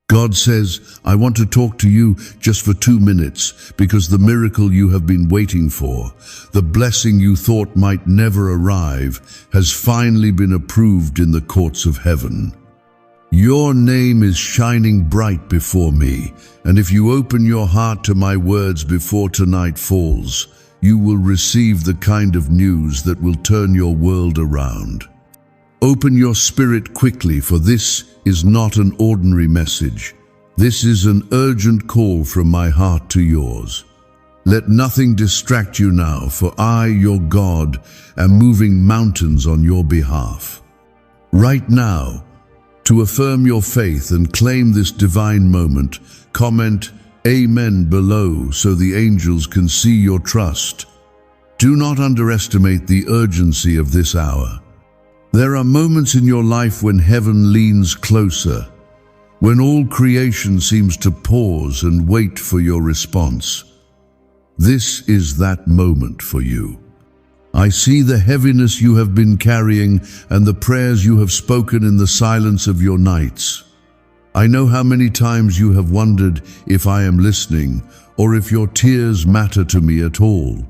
God says, I want to talk to you just for 2 minutes because the miracle you have been waiting for, the blessing you thought might never arrive, has finally been approved in the courts of heaven. Your name is shining bright before me, and if you open your heart to my words before tonight falls, you will receive the kind of news that will turn your world around. Open your spirit quickly, for this is not an ordinary message. This is an urgent call from my heart to yours. Let nothing distract you now, for I, your God, am moving mountains on your behalf. Right now, to affirm your faith and claim this divine moment, comment Amen below so the angels can see your trust. Do not underestimate the urgency of this hour. There are moments in your life when heaven leans closer, when all creation seems to pause and wait for your response. This is that moment for you. I see the heaviness you have been carrying and the prayers you have spoken in the silence of your nights. I know how many times you have wondered if I am listening or if your tears matter to me at all.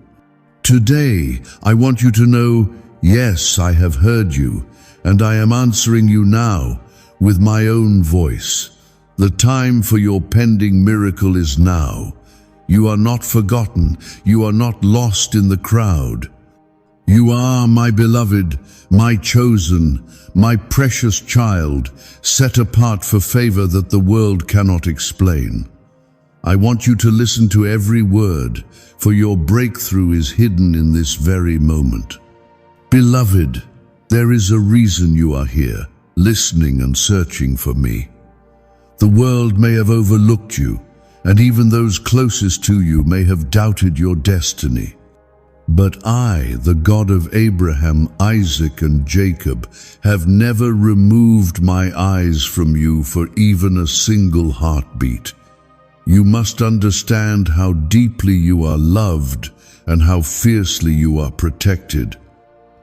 Today, I want you to know, yes, I have heard you, and I am answering you now with my own voice. The time for your pending miracle is now. You are not forgotten. You are not lost in the crowd. You are my beloved, my chosen, my precious child, set apart for favor that the world cannot explain. I want you to listen to every word, for your breakthrough is hidden in this very moment. Beloved, there is a reason you are here, listening and searching for me. The world may have overlooked you, and even those closest to you may have doubted your destiny. But I, the God of Abraham, Isaac, and Jacob, have never removed my eyes from you for even a single heartbeat. You must understand how deeply you are loved and how fiercely you are protected.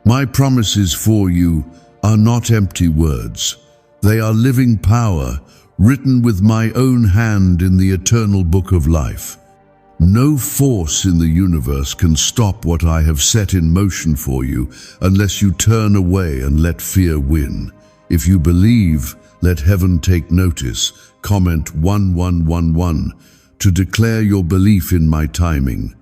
My promises for you are not empty words. They are living power, written with my own hand in the eternal book of life. No force in the universe can stop what I have set in motion for you unless you turn away and let fear win. If you believe, let heaven take notice. Comment 1111 to declare your belief in my timing.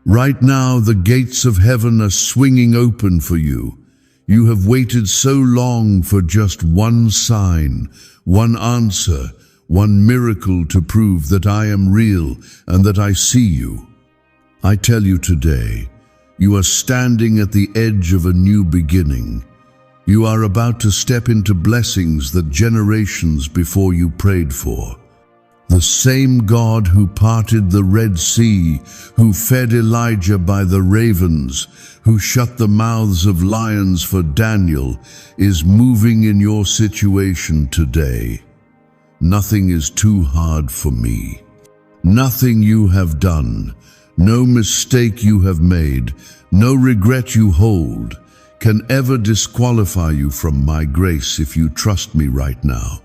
Right now, the gates of heaven are swinging open for you. You have waited so long for just one sign, one answer, one miracle to prove that I am real and that I see you. I tell you today, you are standing at the edge of a new beginning. You are about to step into blessings that generations before you prayed for. The same God who parted the Red Sea, who fed Elijah by the ravens, who shut the mouths of lions for Daniel, is moving in your situation today. Nothing is too hard for me. Nothing you have done, no mistake you have made, no regret you hold, can ever disqualify you from my grace if you trust me right now.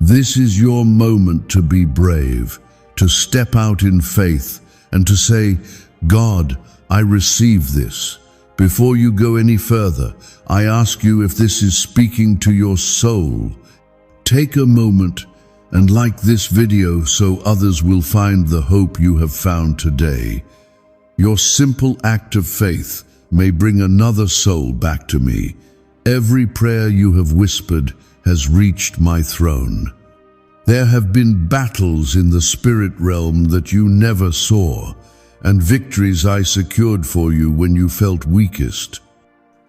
This is your moment to be brave, to step out in faith, and to say, God, I receive this. Before you go any further, I ask you if this is speaking to your soul. Take a moment and like this video so others will find the hope you have found today. Your simple act of faith may bring another soul back to me. Every prayer you have whispered has reached my throne. There have been battles in the spirit realm that you never saw, and victories I secured for you when you felt weakest.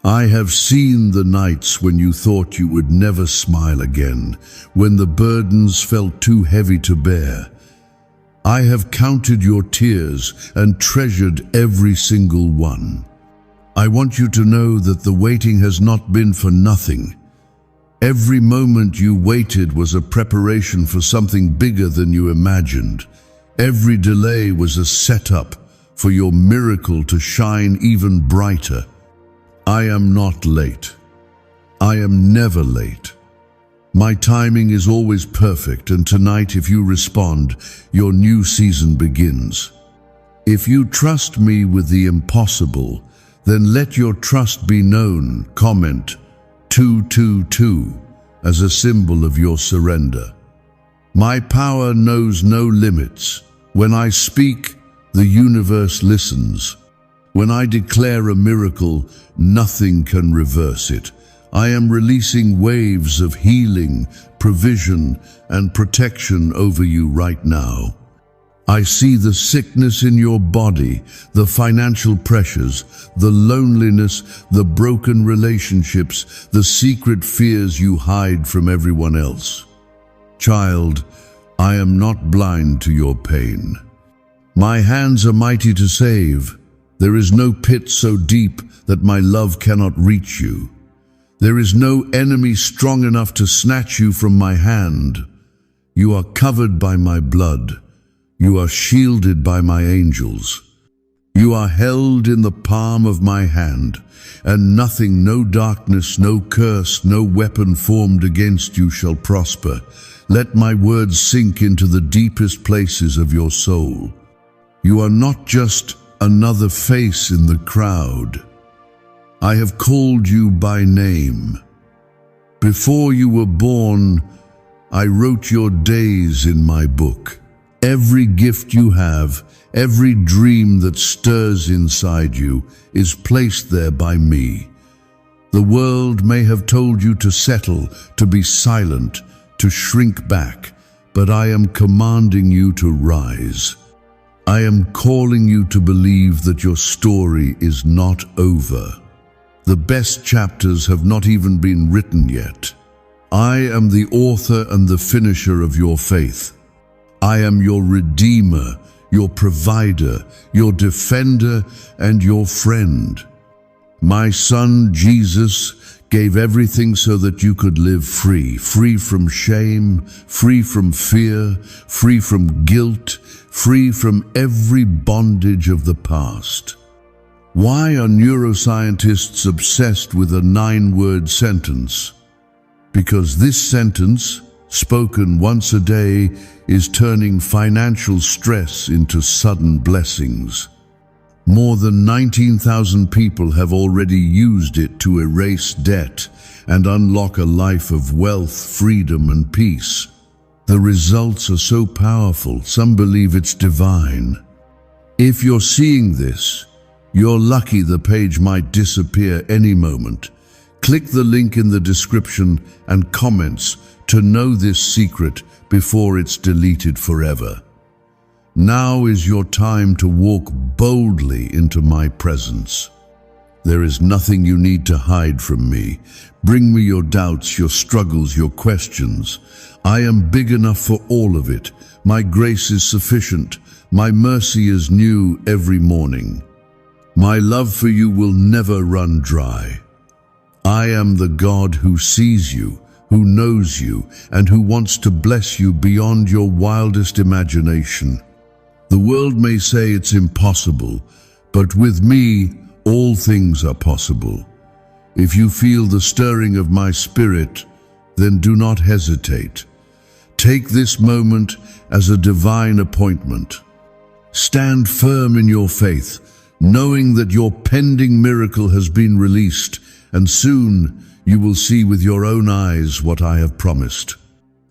I have seen the nights when you thought you would never smile again, when the burdens felt too heavy to bear. I have counted your tears and treasured every single one. I want you to know that the waiting has not been for nothing. Every moment you waited was a preparation for something bigger than you imagined. Every delay was a setup for your miracle to shine even brighter. I am not late. I am never late. My timing is always perfect, and tonight, if you respond, your new season begins. If you trust me with the impossible, then let your trust be known. Comment 222 as a symbol of your surrender. My power knows no limits. When I speak, the universe listens. When I declare a miracle, nothing can reverse it. I am releasing waves of healing, provision, and protection over you right now. I see the sickness in your body, the financial pressures, the loneliness, the broken relationships, the secret fears you hide from everyone else. Child, I am not blind to your pain. My hands are mighty to save. There is no pit so deep that my love cannot reach you. There is no enemy strong enough to snatch you from my hand. You are covered by my blood. You are shielded by my angels. You are held in the palm of my hand, and nothing, no darkness, no curse, no weapon formed against you shall prosper. Let my words sink into the deepest places of your soul. You are not just another face in the crowd. I have called you by name. Before you were born, I wrote your days in my book. Every gift you have, every dream that stirs inside you is placed there by me. The world may have told you to settle, to be silent, to shrink back, but I am commanding you to rise. I am calling you to believe that your story is not over. The best chapters have not even been written yet. I am the author and the finisher of your faith. I am your redeemer, your provider, your defender, and your friend. My son, Jesus, gave everything so that you could live free from shame, free from fear, free from guilt, free from every bondage of the past. Why are neuroscientists obsessed with a 9-word sentence? Because this sentence, spoken once a day, is turning financial stress into sudden blessings. More than 19,000 people have already used it to erase debt and unlock a life of wealth, freedom, and peace. The results are so powerful, some believe it's divine. If you're seeing this, you're lucky. The page might disappear any moment. Click the link in the description and comments to know this secret before it's deleted forever. Now is your time to walk boldly into my presence. There is nothing you need to hide from me. Bring me your doubts, your struggles, your questions. I am big enough for all of it. My grace is sufficient. My mercy is new every morning. My love for you will never run dry. I am the God who sees you, who knows you, and who wants to bless you beyond your wildest imagination. The world may say it's impossible, but with me, all things are possible. If you feel the stirring of my spirit, then do not hesitate. Take this moment as a divine appointment. Stand firm in your faith, knowing that your pending miracle has been released, and soon you will see with your own eyes what I have promised.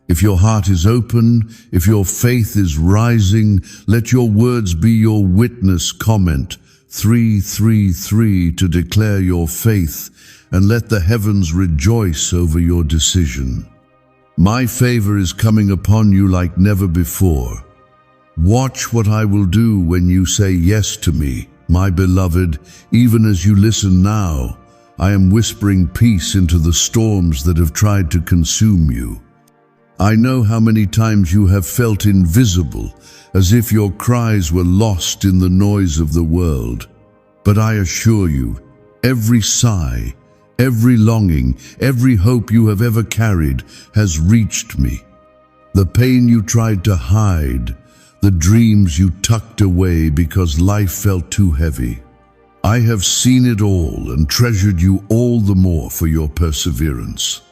If your heart is open, if your faith is rising, let your words be your witness. Comment 333 to declare your faith, and let the heavens rejoice over your decision. My favor is coming upon you like never before. Watch what I will do when you say yes to me, my beloved. Even as you listen now, I am whispering peace into the storms that have tried to consume you. I know how many times you have felt invisible, as if your cries were lost in the noise of the world. But I assure you, every sigh, every longing, every hope you have ever carried has reached me. The pain you tried to hide, the dreams you tucked away because life felt too heavy. I have seen it all and treasured you all the more for your perseverance.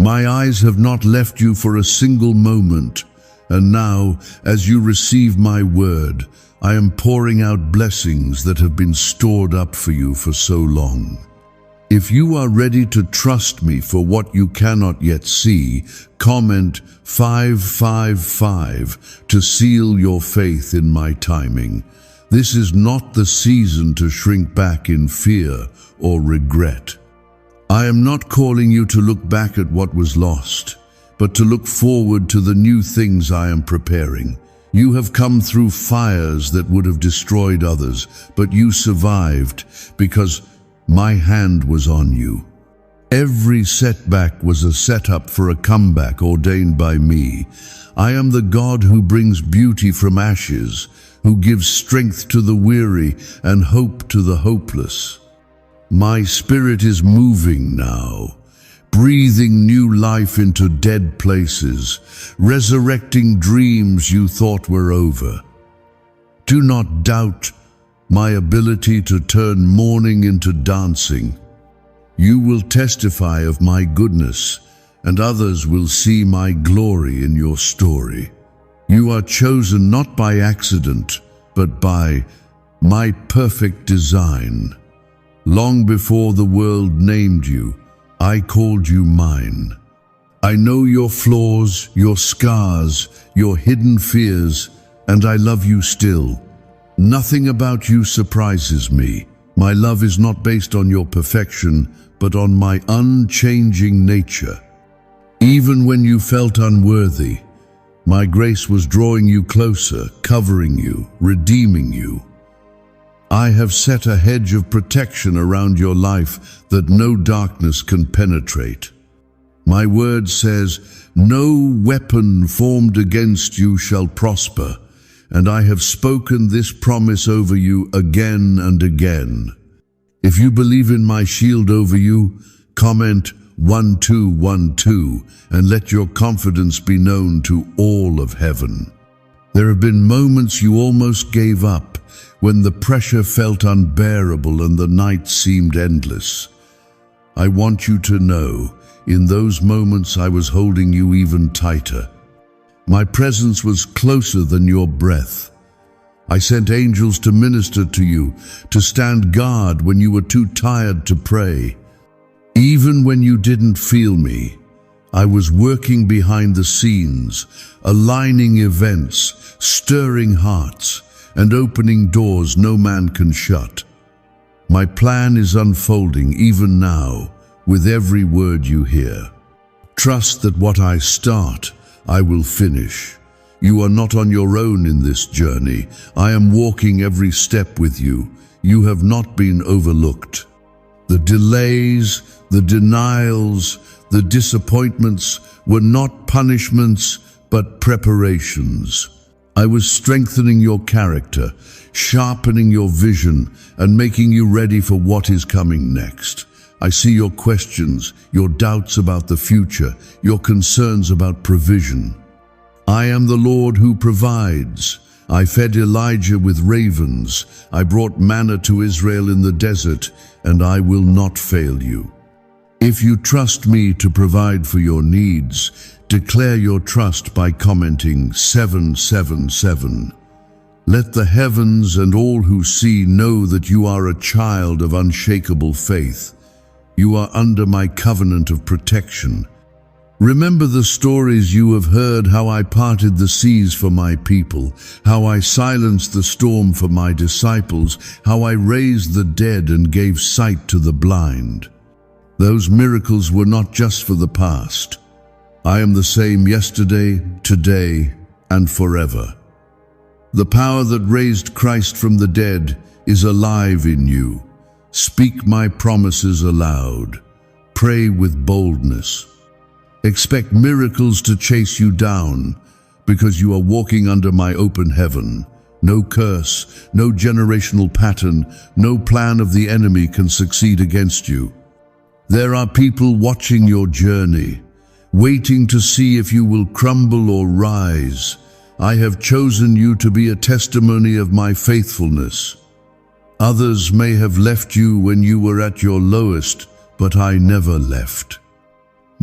My eyes have not left you for a single moment. And now, as you receive my word, I am pouring out blessings that have been stored up for you for so long. If you are ready to trust me for what you cannot yet see, comment 555 to seal your faith in my timing. This is not the season to shrink back in fear or regret. I am not calling you to look back at what was lost, but to look forward to the new things I am preparing. You have come through fires that would have destroyed others, but you survived because my hand was on you. Every setback was a setup for a comeback ordained by me. I am the God who brings beauty from ashes, who gives strength to the weary and hope to the hopeless. My spirit is moving now, breathing new life into dead places, resurrecting dreams you thought were over. Do not doubt my ability to turn mourning into dancing. You will testify of my goodness, and others will see my glory in your story. You are chosen not by accident, but by my perfect design. Long before the world named you, I called you mine. I know your flaws, your scars, your hidden fears, and I love you still. Nothing about you surprises me. My love is not based on your perfection, but on my unchanging nature. Even when you felt unworthy, my grace was drawing you closer, covering you, redeeming you. I have set a hedge of protection around your life that no darkness can penetrate. My word says, "No weapon formed against you shall prosper," and I have spoken this promise over you again and again. If you believe in my shield over you, comment 1212 and let your confidence be known to all of heaven. There have been moments you almost gave up, when the pressure felt unbearable and the night seemed endless. I want you to know, in those moments I was holding you even tighter. My presence was closer than your breath. I sent angels to minister to you, to stand guard when you were too tired to pray. Even when you didn't feel me, I was working behind the scenes, aligning events, stirring hearts, and opening doors no man can shut. My plan is unfolding even now, with every word you hear. Trust that what I start, I will finish. You are not on your own in this journey. I am walking every step with you. You have not been overlooked. The delays, the denials, the disappointments were not punishments, but preparations. I was strengthening your character, sharpening your vision, and making you ready for what is coming next. I see your questions, your doubts about the future, your concerns about provision. I am the Lord who provides. I fed Elijah with ravens. I brought manna to Israel in the desert, and I will not fail you. If you trust me to provide for your needs, declare your trust by commenting 777. Let the heavens and all who see know that you are a child of unshakable faith. You are under my covenant of protection. Remember the stories you have heard, how I parted the seas for my people, how I silenced the storm for my disciples, how I raised the dead and gave sight to the blind. Those miracles were not just for the past. I am the same yesterday, today, and forever. The power that raised Christ from the dead is alive in you. Speak my promises aloud. Pray with boldness. Expect miracles to chase you down, because you are walking under my open heaven. No curse, no generational pattern, no plan of the enemy can succeed against you. There are people watching your journey, waiting to see if you will crumble or rise. I have chosen you to be a testimony of my faithfulness. Others may have left you when you were at your lowest, but I never left.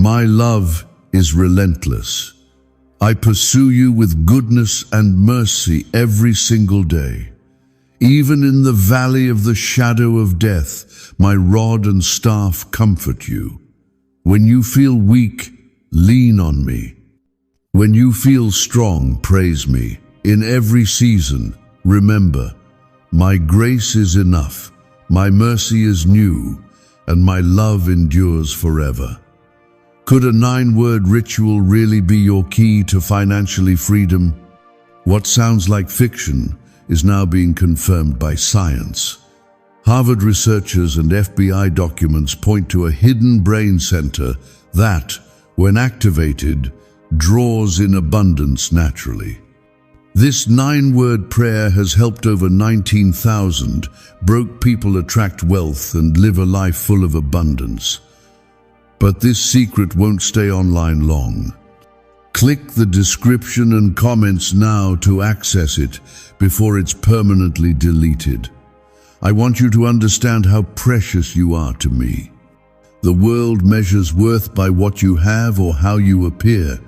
My love is relentless. I pursue you with goodness and mercy every single day. Even in the valley of the shadow of death, my rod and staff comfort you. When you feel weak, lean on me. When you feel strong, praise me. In every season, remember, my grace is enough, my mercy is new, and my love endures forever. Could a 9-word ritual really be your key to financially freedom? What sounds like fiction is now being confirmed by science. Harvard researchers and FBI documents point to a hidden brain center that, when activated, draws in abundance naturally. This 9-word prayer has helped over 19,000 broke people attract wealth and live a life full of abundance. But this secret won't stay online long. Click the description and comments now to access it before it's permanently deleted. I want you to understand how precious you are to me. The world measures worth by what you have or how you appear,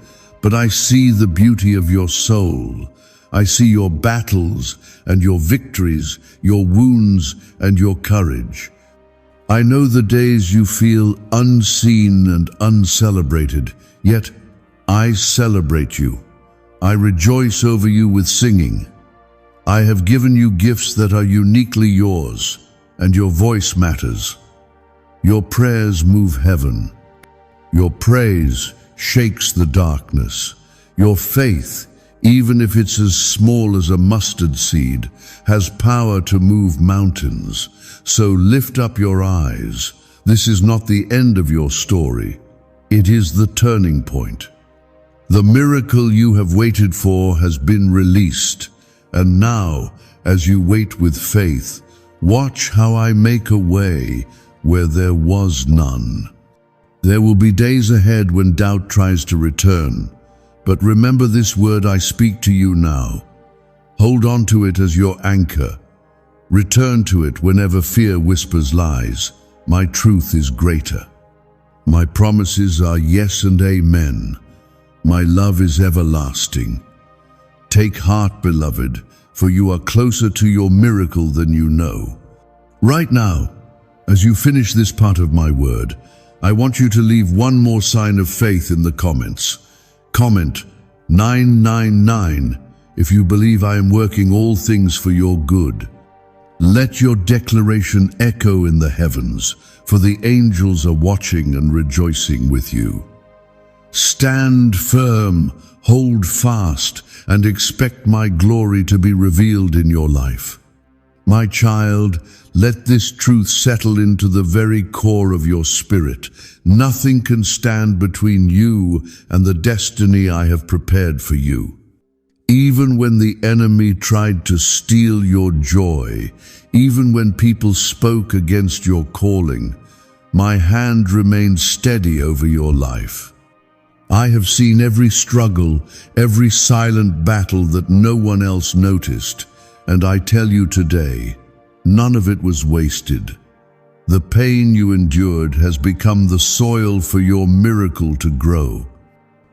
but I see the beauty of your soul. I see your battles and your victories, your wounds and your courage. I know the days you feel unseen and uncelebrated, yet I celebrate you. I rejoice over you with singing. I have given you gifts that are uniquely yours, and your voice matters. Your prayers move heaven. Your praise shakes the darkness. Your faith, even if it's as small as a mustard seed, has power to move mountains. So lift up your eyes. This is not the end of your story. It is the turning point. The miracle you have waited for has been released. And now, as you wait with faith, watch how I make a way where there was none. There will be days ahead when doubt tries to return. But remember this word I speak to you now. Hold on to it as your anchor. Return to it whenever fear whispers lies. My truth is greater. My promises are yes and amen. My love is everlasting. Take heart, beloved, for you are closer to your miracle than you know. Right now, as you finish this part of my word, I want you to leave one more sign of faith in the comments. Comment 999 if you believe I am working all things for your good. Let your declaration echo in the heavens, for the angels are watching and rejoicing with you. Stand firm, hold fast, and expect my glory to be revealed in your life. My child, let this truth settle into the very core of your spirit. Nothing can stand between you and the destiny I have prepared for you. Even when the enemy tried to steal your joy, even when people spoke against your calling, my hand remained steady over your life. I have seen every struggle, every silent battle that no one else noticed, and I tell you today, none of it was wasted. The pain you endured has become the soil for your miracle to grow.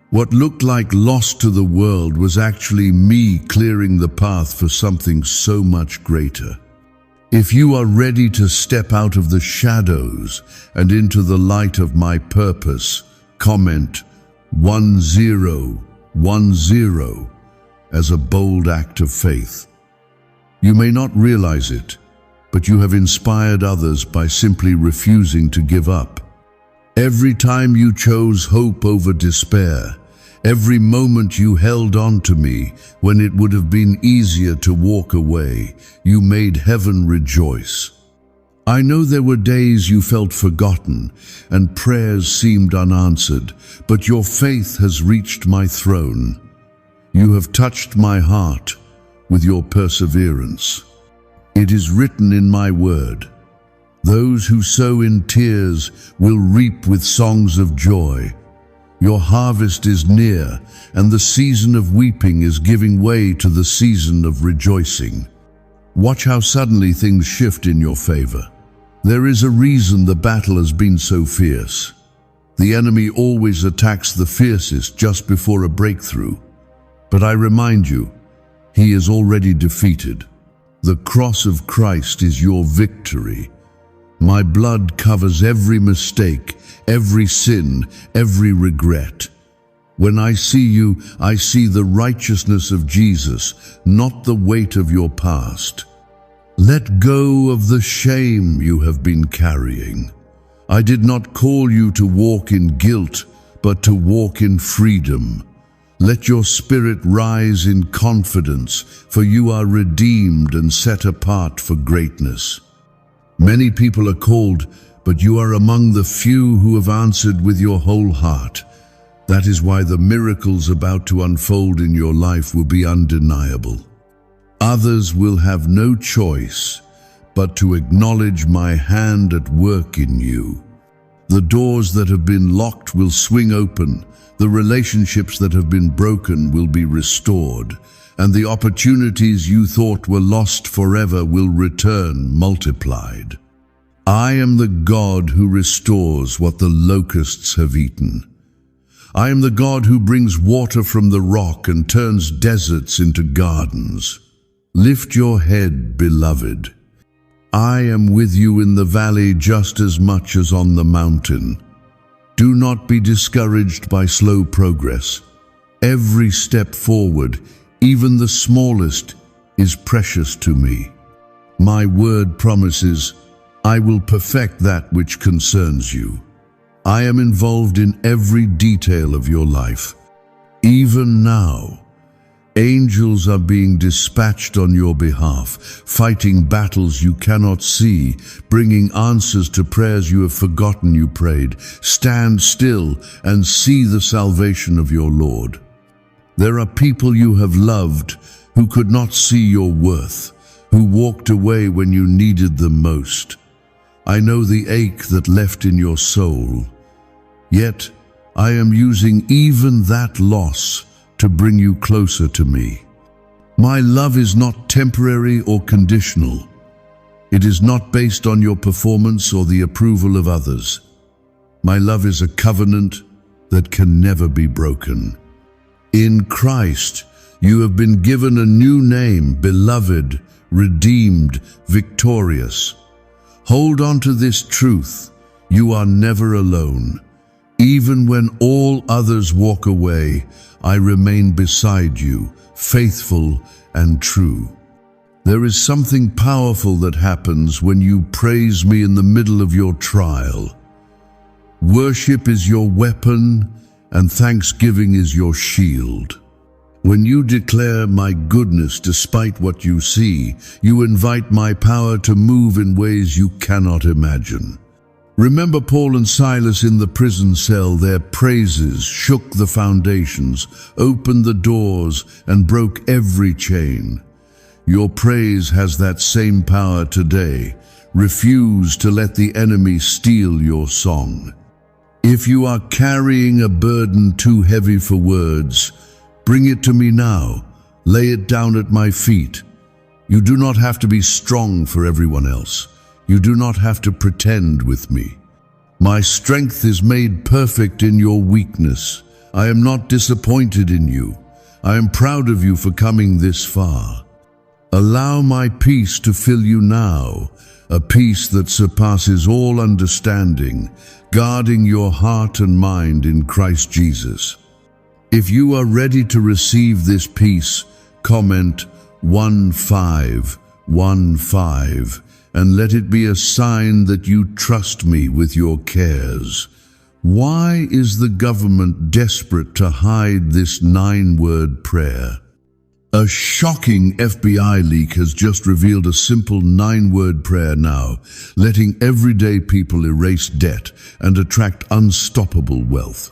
What looked like loss to the world was actually me clearing the path for something so much greater. If you are ready to step out of the shadows and into the light of my purpose, comment 1010 as a bold act of faith. You may not realize it, but you have inspired others by simply refusing to give up. Every time you chose hope over despair, every moment you held on to me when it would have been easier to walk away, you made heaven rejoice. I know there were days you felt forgotten and prayers seemed unanswered, but your faith has reached my throne. You have touched my heart with your perseverance. It is written in my word, those who sow in tears will reap with songs of joy. Your harvest is near, and the season of weeping is giving way to the season of rejoicing. Watch how suddenly things shift in your favor. There is a reason the battle has been so fierce. The enemy always attacks the fiercest just before a breakthrough. But I remind you, he is already defeated. The cross of Christ is your victory. My blood covers every mistake, every sin, every regret. When I see you, I see the righteousness of Jesus, not the weight of your past. Let go of the shame you have been carrying. I did not call you to walk in guilt, but to walk in freedom. Let your spirit rise in confidence, for you are redeemed and set apart for greatness. Many people are called, but you are among the few who have answered with your whole heart. That is why the miracles about to unfold in your life will be undeniable. Others will have no choice but to acknowledge my hand at work in you. The doors that have been locked will swing open, the relationships that have been broken will be restored, and the opportunities you thought were lost forever will return multiplied. I am the God who restores what the locusts have eaten. I am the God who brings water from the rock and turns deserts into gardens. Lift your head, beloved. I am with you in the valley just as much as on the mountain. Do not be discouraged by slow progress. Every step forward, even the smallest, is precious to me. My word promises, I will perfect that which concerns you. I am involved in every detail of your life. Even now, angels are being dispatched on your behalf, fighting battles you cannot see, bringing answers to prayers you have forgotten you prayed. Stand still and see the salvation of your Lord. There are people you have loved who could not see your worth, who walked away when you needed them most. I know the ache that left in your soul. Yet, I am using even that loss to bring you closer to me. My love is not temporary or conditional. It is not based on your performance or the approval of others. My love is a covenant that can never be broken. In Christ, you have been given a new name, beloved, redeemed, victorious. Hold on to this truth. You are never alone. Even when all others walk away, I remain beside you, faithful and true. There is something powerful that happens when you praise me in the middle of your trial. Worship is your weapon, and thanksgiving is your shield. When you declare my goodness despite what you see, you invite my power to move in ways you cannot imagine. Remember Paul and Silas in the prison cell. Their praises shook the foundations, opened the doors, and broke every chain. Your praise has that same power today. Refuse to let the enemy steal your song. If you are carrying a burden too heavy for words, bring it to me now. Lay it down at my feet. You do not have to be strong for everyone else. You do not have to pretend with me. My strength is made perfect in your weakness. I am not disappointed in you. I am proud of you for coming this far. Allow my peace to fill you now, a peace that surpasses all understanding, guarding your heart and mind in Christ Jesus. If you are ready to receive this peace, comment 1515 and let it be a sign that you trust me with your cares. Why is the government desperate to hide this 9-word prayer? A shocking FBI leak has just revealed a simple 9-word prayer now, letting everyday people erase debt and attract unstoppable wealth.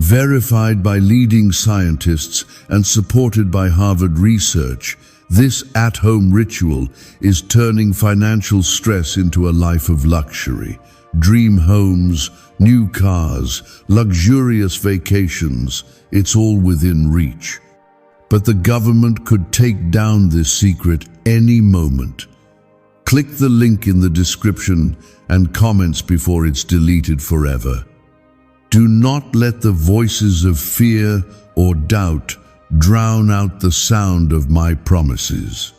Verified by leading scientists and supported by Harvard research, this at-home ritual is turning financial stress into a life of luxury. Dream homes, new cars, luxurious vacations, it's all within reach. But the government could take down this secret any moment. Click the link in the description and comments before it's deleted forever. Do not let the voices of fear or doubt drown out the sound of my promises.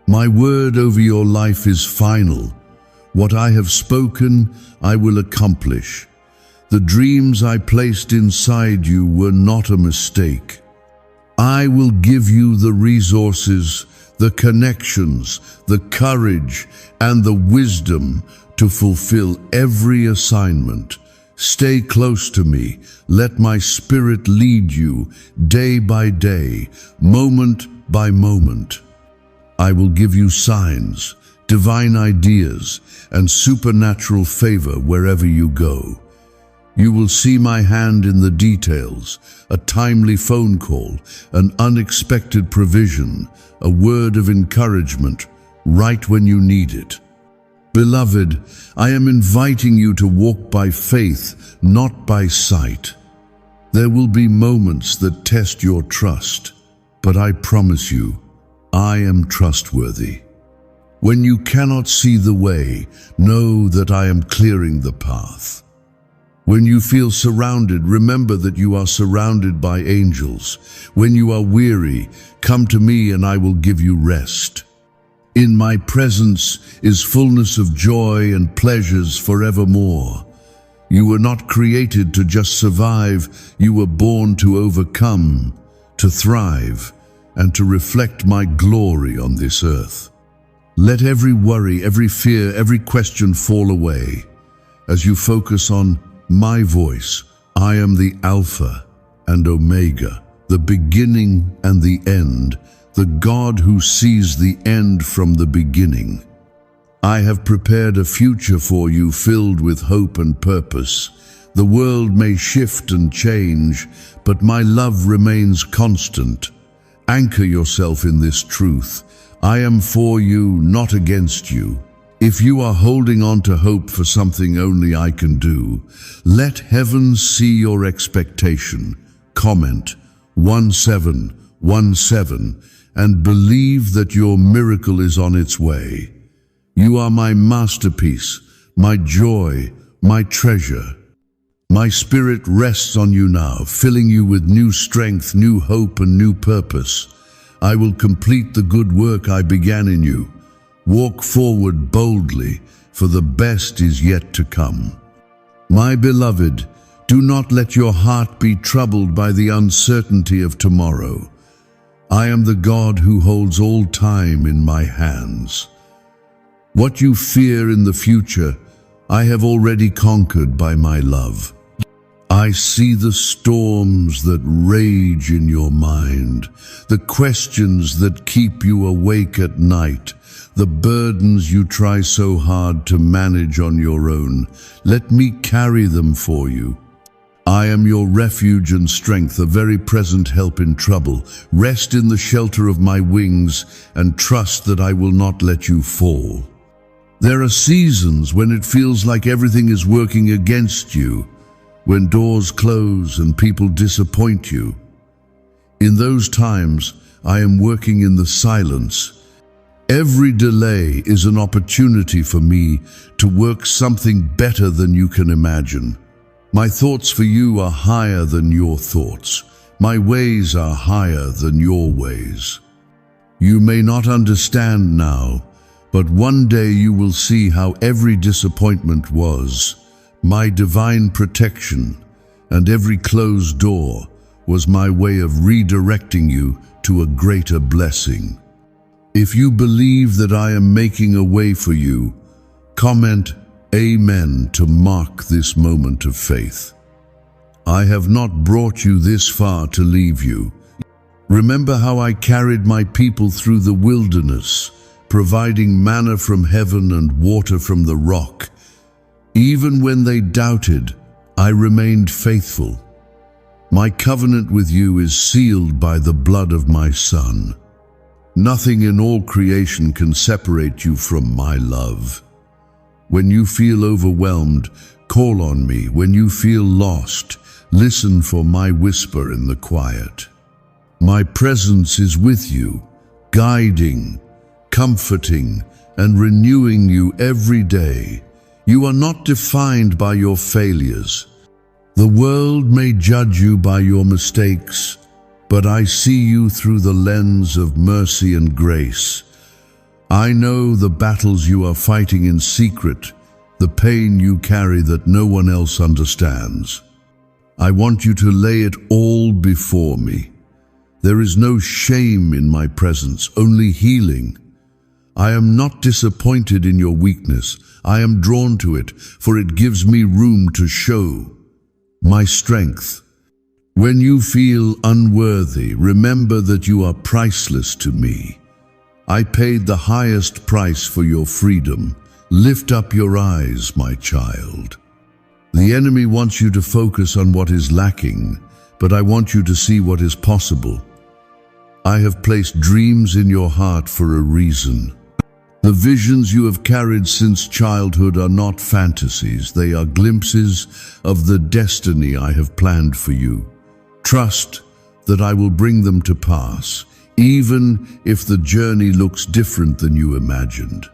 My word over your life is final. What I have spoken, I will accomplish. The dreams I placed inside you were not a mistake. I will give you the resources, the connections, the courage, and the wisdom to fulfill every assignment. Stay close to me. Let my spirit lead you day by day, moment by moment. I will give you signs, divine ideas, and supernatural favor wherever you go. You will see my hand in the details, a timely phone call, an unexpected provision, a word of encouragement, right when you need it. Beloved, I am inviting you to walk by faith, not by sight. There will be moments that test your trust, but I promise you, I am trustworthy. When you cannot see the way, know that I am clearing the path. When you feel surrounded, remember that you are surrounded by angels. When you are weary, come to me and I will give you rest. In my presence is fullness of joy and pleasures forevermore. You were not created to just survive, you were born to overcome, to thrive, and to reflect my glory on this earth. Let every worry, every fear, every question fall away as you focus on my voice. I am the Alpha and Omega, the beginning and the end, the God who sees the end from the beginning. I have prepared a future for you filled with hope and purpose. The world may shift and change, but my love remains constant. Anchor yourself in this truth. I am for you, not against you. If you are holding on to hope for something only I can do, let heaven see your expectation. Comment 1717 and believe that your miracle is on its way. You are my masterpiece, my joy, my treasure. My spirit rests on you now, filling you with new strength, new hope, and new purpose. I will complete the good work I began in you. Walk forward boldly, for the best is yet to come. My beloved, do not let your heart be troubled by the uncertainty of tomorrow. I am the God who holds all time in my hands. What you fear in the future, I have already conquered by my love. I see the storms that rage in your mind, the questions that keep you awake at night, the burdens you try so hard to manage on your own. Let me carry them for you. I am your refuge and strength, a very present help in trouble. Rest in the shelter of my wings and trust that I will not let you fall. There are seasons when it feels like everything is working against you, when doors close and people disappoint you. In those times, I am working in the silence. Every delay is an opportunity for me to work something better than you can imagine. My thoughts for you are higher than your thoughts. My ways are higher than your ways. You may not understand now, but one day you will see how every disappointment was my divine protection, and every closed door was my way of redirecting you to a greater blessing. If you believe that I am making a way for you, comment Amen to mark this moment of faith. I have not brought you this far to leave you. Remember how I carried my people through the wilderness, providing manna from heaven and water from the rock. Even when they doubted, I remained faithful. My covenant with you is sealed by the blood of my Son. Nothing in all creation can separate you from my love. When you feel overwhelmed, call on me. When you feel lost, listen for my whisper in the quiet. My presence is with you, guiding, comforting, and renewing you every day. You are not defined by your failures. The world may judge you by your mistakes, but I see you through the lens of mercy and grace. I know the battles you are fighting in secret, the pain you carry that no one else understands. I want you to lay it all before me. There is no shame in my presence, only healing. I am not disappointed in your weakness. I am drawn to it, for it gives me room to show my strength. When you feel unworthy, remember that you are priceless to me. I paid the highest price for your freedom. Lift up your eyes, my child. The enemy wants you to focus on what is lacking, but I want you to see what is possible. I have placed dreams in your heart for a reason. The visions you have carried since childhood are not fantasies. They are glimpses of the destiny I have planned for you. Trust that I will bring them to pass, even if the journey looks different than you imagined.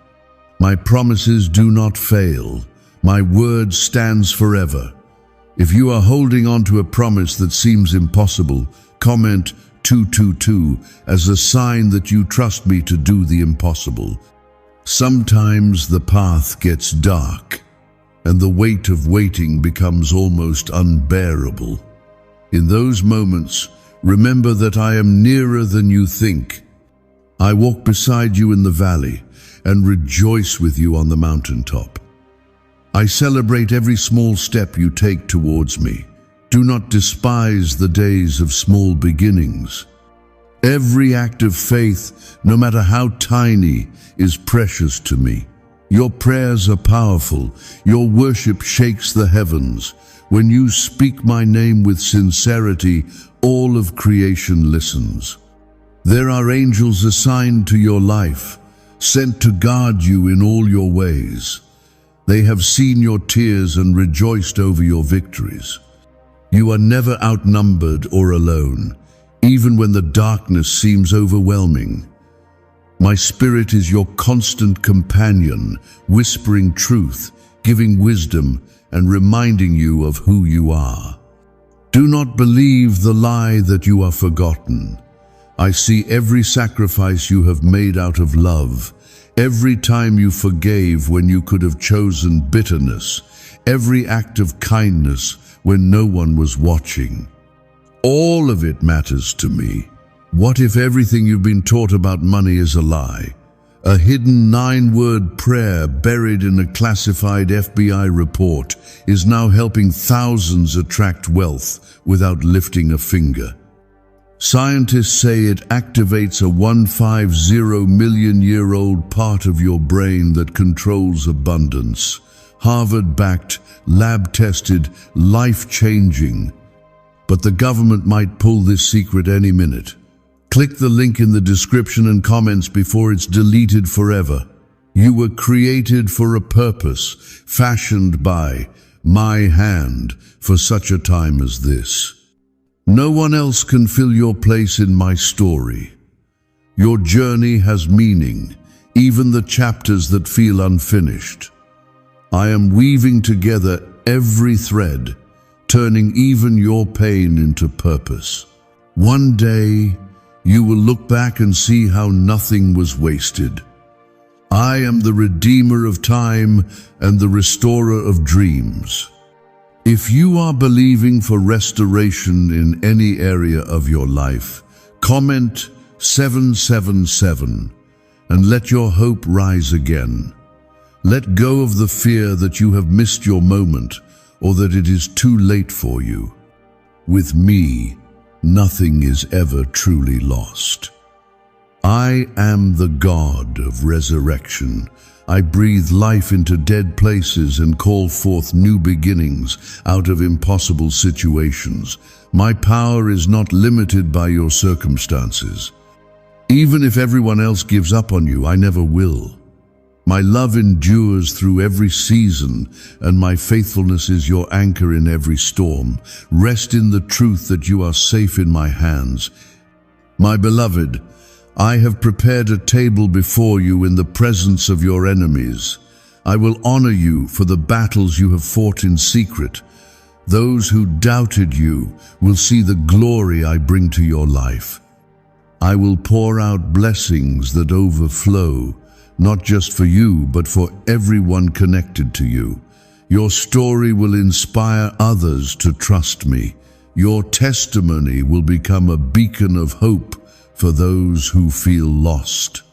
My promises do not fail. My word stands forever. If you are holding on to a promise that seems impossible, comment 222 as a sign that you trust me to do the impossible. Sometimes the path gets dark, and the weight of waiting becomes almost unbearable. In those moments, remember that I am nearer than you think. I walk beside you in the valley and rejoice with you on the mountaintop. I celebrate every small step you take towards me. Do not despise the days of small beginnings. Every act of faith, no matter how tiny, is precious to me. Your prayers are powerful. Your worship shakes the heavens. When you speak my name with sincerity, all of creation listens. There are angels assigned to your life, sent to guard you in all your ways. They have seen your tears and rejoiced over your victories. You are never outnumbered or alone, even when the darkness seems overwhelming. My spirit is your constant companion, whispering truth, giving wisdom, and reminding you of who you are. Do not believe the lie that you are forgotten. I see every sacrifice you have made out of love, every time you forgave when you could have chosen bitterness, every act of kindness when no one was watching. All of it matters to me. What if everything you've been taught about money is a lie? A hidden 9-word prayer buried in a classified FBI report is now helping thousands attract wealth without lifting a finger. Scientists say it activates a 150 million-year-old part of your brain that controls abundance. Harvard-backed, lab-tested, life-changing. But the government might pull this secret any minute. Click the link in the description and comments before it's deleted forever. You were created for a purpose, fashioned by my hand for such a time as this. No one else can fill your place in my story. Your journey has meaning, even the chapters that feel unfinished. I am weaving together every thread, turning even your pain into purpose. One day, you will look back and see how nothing was wasted. I am the Redeemer of time and the Restorer of dreams. If you are believing for restoration in any area of your life, comment 777 and let your hope rise again. Let go of the fear that you have missed your moment or that it is too late for you. With me, nothing is ever truly lost. I am the God of resurrection. I breathe life into dead places and call forth new beginnings out of impossible situations. My power is not limited by your circumstances. Even if everyone else gives up on you, I never will. My love endures through every season, and my faithfulness is your anchor in every storm. Rest in the truth that you are safe in my hands. My beloved, I have prepared a table before you in the presence of your enemies. I will honor you for the battles you have fought in secret. Those who doubted you will see the glory I bring to your life. I will pour out blessings that overflow, not just for you, but for everyone connected to you. Your story will inspire others to trust me. Your testimony will become a beacon of hope for those who feel lost.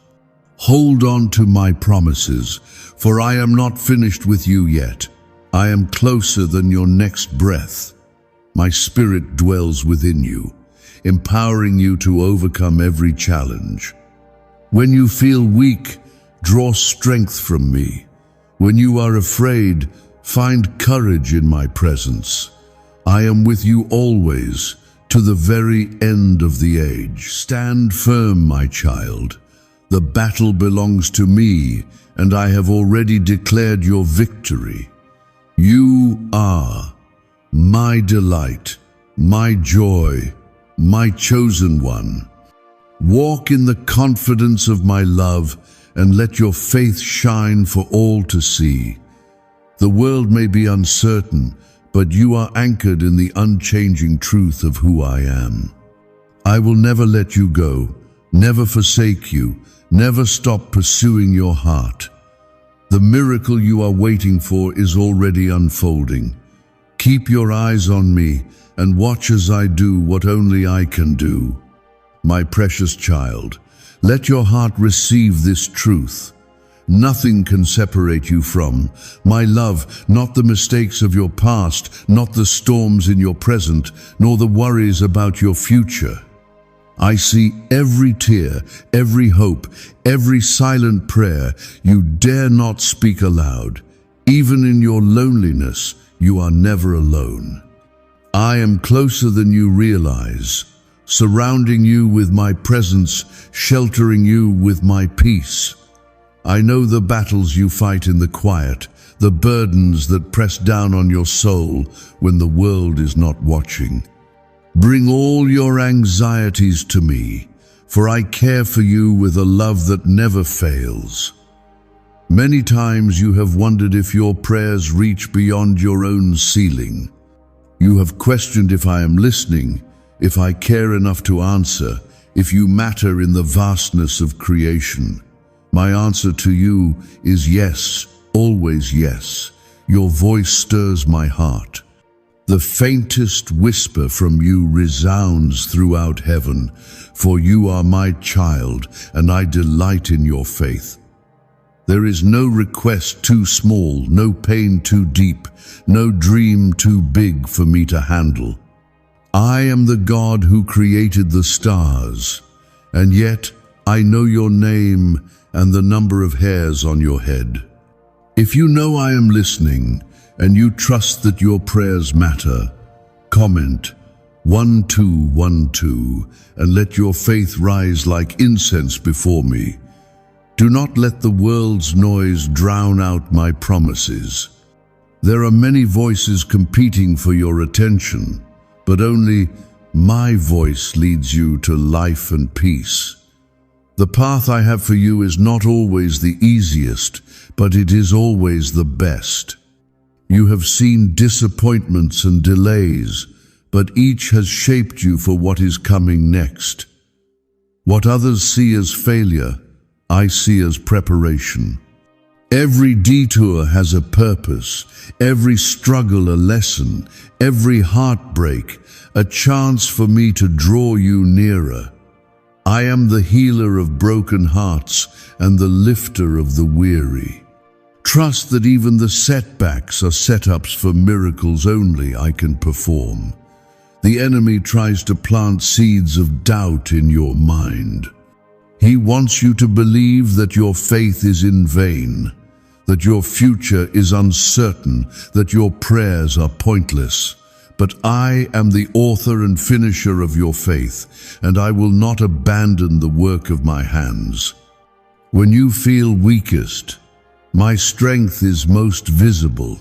Hold on to my promises, for I am not finished with you yet. I am closer than your next breath. My spirit dwells within you, empowering you to overcome every challenge. When you feel weak, draw strength from me. When you are afraid, find courage in my presence. I am with you always, to the very end of the age. Stand firm, my child. The battle belongs to me, and I have already declared your victory. You are my delight, my joy, my chosen one. Walk in the confidence of my love and let your faith shine for all to see. The world may be uncertain, but you are anchored in the unchanging truth of who I am. I will never let you go, never forsake you, never stop pursuing your heart. The miracle you are waiting for is already unfolding. Keep your eyes on me and watch as I do what only I can do. My precious child, let your heart receive this truth. Nothing can separate you from my love, not the mistakes of your past, not the storms in your present, nor the worries about your future. I see every tear, every hope, every silent prayer you dare not speak aloud. Even in your loneliness, you are never alone. I am closer than you realize, surrounding you with my presence, sheltering you with my peace. I know the battles you fight in the quiet, the burdens that press down on your soul when the world is not watching. Bring all your anxieties to me, for I care for you with a love that never fails. Many times you have wondered if your prayers reach beyond your own ceiling. You have questioned if I am listening, if I care enough to answer, if you matter in the vastness of creation. My answer to you is yes, always yes. Your voice stirs my heart. The faintest whisper from you resounds throughout heaven, for you are my child, and I delight in your faith. There is no request too small, no pain too deep, no dream too big for me to handle. I am the God who created the stars, and yet I know your name and the number of hairs on your head. If you know I am listening, and you trust that your prayers matter, comment 1212 and let your faith rise like incense before me. Do not let the world's noise drown out my promises. There are many voices competing for your attention, but only my voice leads you to life and peace. The path I have for you is not always the easiest, but it is always the best. You have seen disappointments and delays, but each has shaped you for what is coming next. What others see as failure, I see as preparation. Every detour has a purpose, every struggle a lesson, every heartbreak a chance for me to draw you nearer. I am the healer of broken hearts and the lifter of the weary. Trust that even the setbacks are setups for miracles only I can perform. The enemy tries to plant seeds of doubt in your mind. He wants you to believe that your faith is in vain, that your future is uncertain, that your prayers are pointless. But I am the author and finisher of your faith, and I will not abandon the work of my hands. When you feel weakest, my strength is most visible.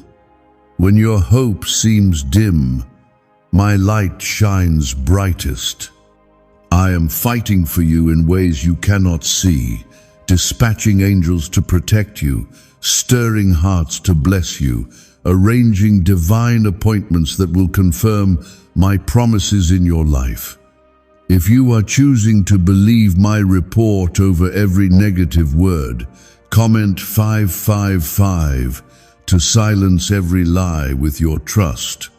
When your hope seems dim, my light shines brightest. I am fighting for you in ways you cannot see, dispatching angels to protect you, stirring hearts to bless you, arranging divine appointments that will confirm my promises in your life. If you are choosing to believe my report over every negative word, comment 555 to silence every lie with your trust.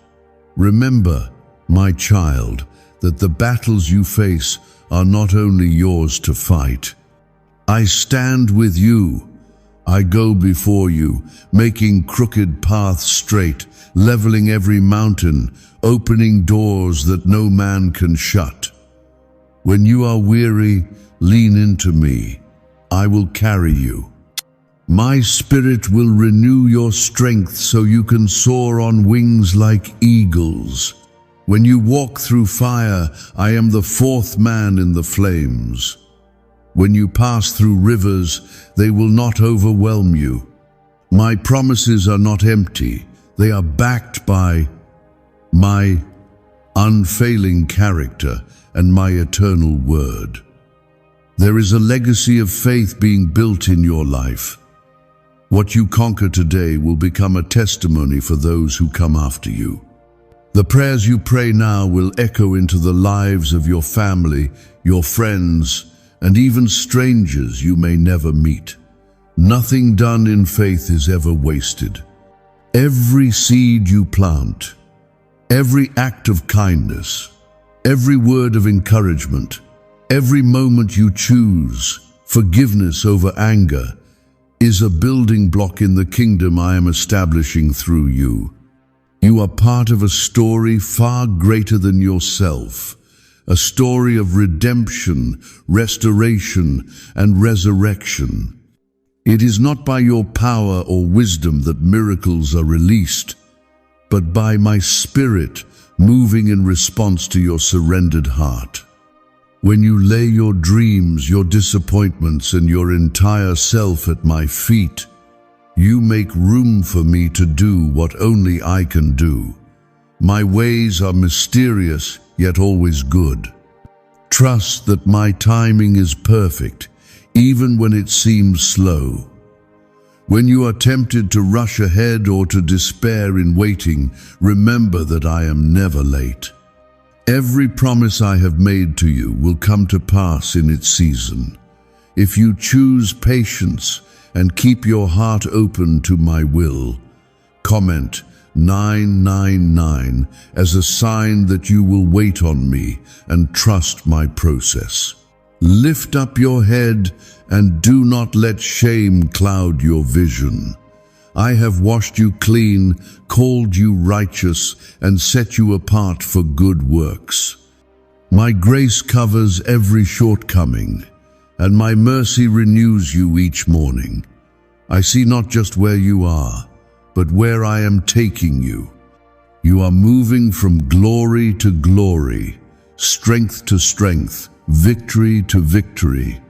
Remember, my child, that the battles you face are not only yours to fight. I stand with you. I go before you, making crooked paths straight, leveling every mountain, opening doors that no man can shut. When you are weary, lean into me. I will carry you. My spirit will renew your strength so you can soar on wings like eagles. When you walk through fire, I am the fourth man in the flames. When you pass through rivers, they will not overwhelm you. My promises are not empty. They are backed by my unfailing character and my eternal word. There is a legacy of faith being built in your life. What you conquer today will become a testimony for those who come after you. The prayers you pray now will echo into the lives of your family, your friends, and even strangers you may never meet. Nothing done in faith is ever wasted. Every seed you plant, every act of kindness, every word of encouragement, every moment you choose forgiveness over anger is a building block in the kingdom I am establishing through you. You are part of a story far greater than yourself, a story of redemption, restoration, and resurrection. It is not by your power or wisdom that miracles are released, but by my Spirit moving in response to your surrendered heart. When you lay your dreams, your disappointments, and your entire self at my feet, you make room for me to do what only I can do. My ways are mysterious, yet always good. Trust that my timing is perfect, even when it seems slow. When you are tempted to rush ahead or to despair in waiting, remember that I am never late. Every promise I have made to you will come to pass in its season. If you choose patience and keep your heart open to my will, comment 999 as a sign that you will wait on me and trust my process. Lift up your head and do not let shame cloud your vision. I have washed you clean, called you righteous, and set you apart for good works. My grace covers every shortcoming, and my mercy renews you each morning. I see not just where you are, but where I am taking you. You are moving from glory to glory, strength to strength, victory to victory.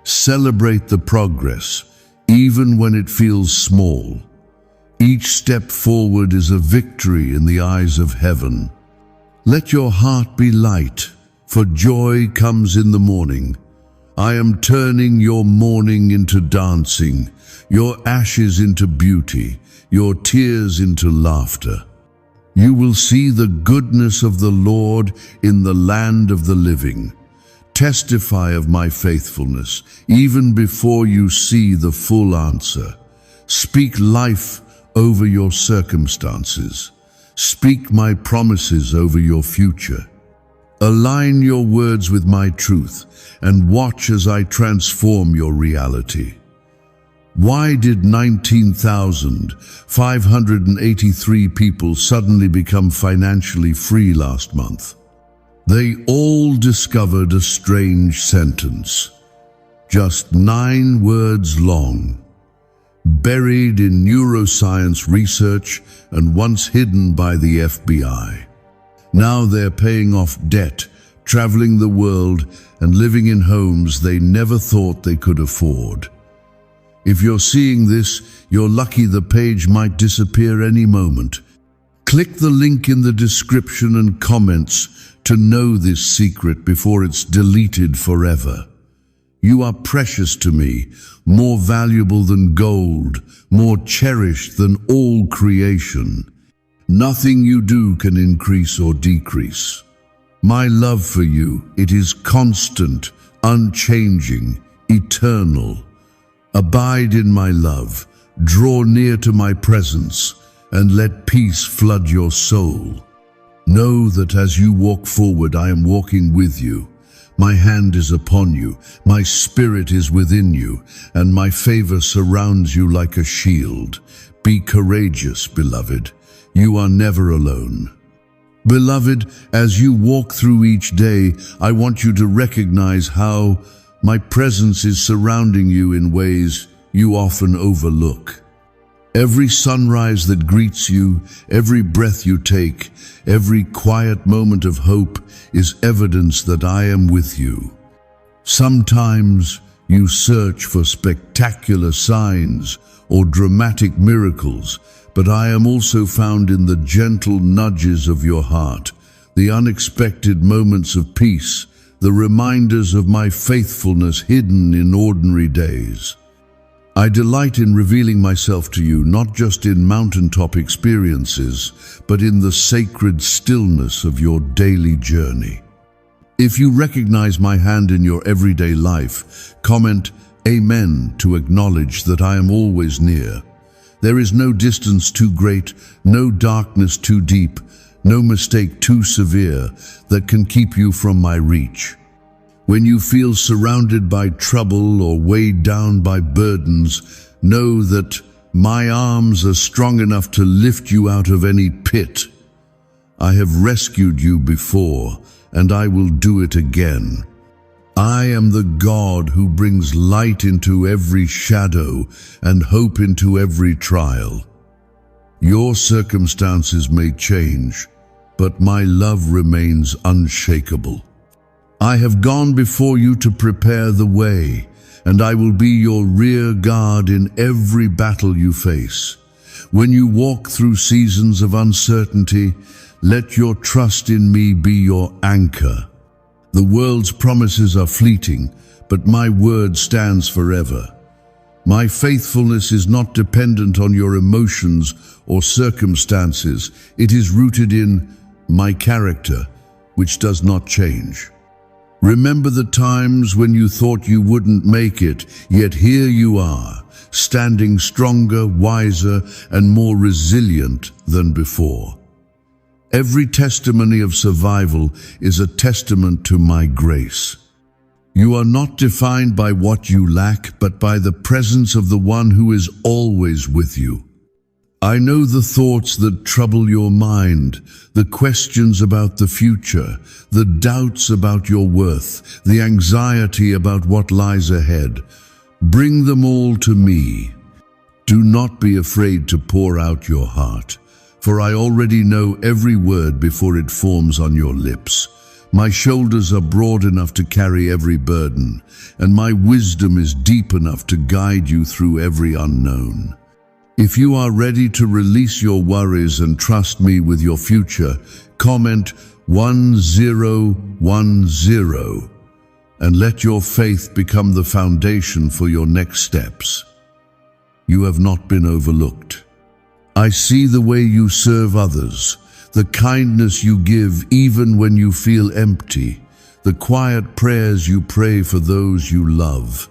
Celebrate the progress, even when it feels small. Each step forward is a victory in the eyes of heaven. Let your heart be light, for joy comes in the morning. I am turning your mourning into dancing, your ashes into beauty, your tears into laughter. You will see the goodness of the Lord in the land of the living. Testify of my faithfulness, even before you see the full answer. Speak life over your circumstances. Speak my promises over your future. Align your words with my truth and watch as I transform your reality. Why did 19,583 people suddenly become financially free last month? They all discovered a strange sentence, just 9 words long, buried in neuroscience research and once hidden by the FBI. Now they're paying off debt, traveling the world, and living in homes they never thought they could afford. If you're seeing this, you're lucky. The page might disappear any moment. Click the link in the description and comments to know this secret before it's deleted forever. You are precious to me, more valuable than gold, more cherished than all creation. Nothing you do can increase or decrease. My love for you, it is constant, unchanging, eternal. Abide in my love, draw near to my presence, and let peace flood your soul. Know that as you walk forward, I am walking with you. My hand is upon you, my spirit is within you, and my favor surrounds you like a shield. Be courageous, beloved. You are never alone. Beloved, as you walk through each day, I want you to recognize how my presence is surrounding you in ways you often overlook. Every sunrise that greets you, every breath you take, every quiet moment of hope is evidence that I am with you. Sometimes you search for spectacular signs or dramatic miracles, but I am also found in the gentle nudges of your heart, the unexpected moments of peace, the reminders of my faithfulness hidden in ordinary days. I delight in revealing myself to you, not just in mountaintop experiences, but in the sacred stillness of your daily journey. If you recognize my hand in your everyday life, comment Amen to acknowledge that I am always near. There is no distance too great, no darkness too deep, no mistake too severe that can keep you from my reach. When you feel surrounded by trouble or weighed down by burdens, know that my arms are strong enough to lift you out of any pit. I have rescued you before, and I will do it again. I am the God who brings light into every shadow and hope into every trial. Your circumstances may change, but my love remains unshakable. I have gone before you to prepare the way, and I will be your rear guard in every battle you face. When you walk through seasons of uncertainty, let your trust in me be your anchor. The world's promises are fleeting, but my word stands forever. My faithfulness is not dependent on your emotions or circumstances. It is rooted in my character, which does not change. Remember the times when you thought you wouldn't make it, yet here you are, standing stronger, wiser, and more resilient than before. Every testimony of survival is a testament to my grace. You are not defined by what you lack, but by the presence of the one who is always with you. I know the thoughts that trouble your mind, the questions about the future, the doubts about your worth, the anxiety about what lies ahead. Bring them all to me. Do not be afraid to pour out your heart, for I already know every word before it forms on your lips. My shoulders are broad enough to carry every burden, and my wisdom is deep enough to guide you through every unknown. If you are ready to release your worries and trust me with your future, comment 1010 and let your faith become the foundation for your next steps. You have not been overlooked. I see the way you serve others, the kindness you give even when you feel empty, the quiet prayers you pray for those you love.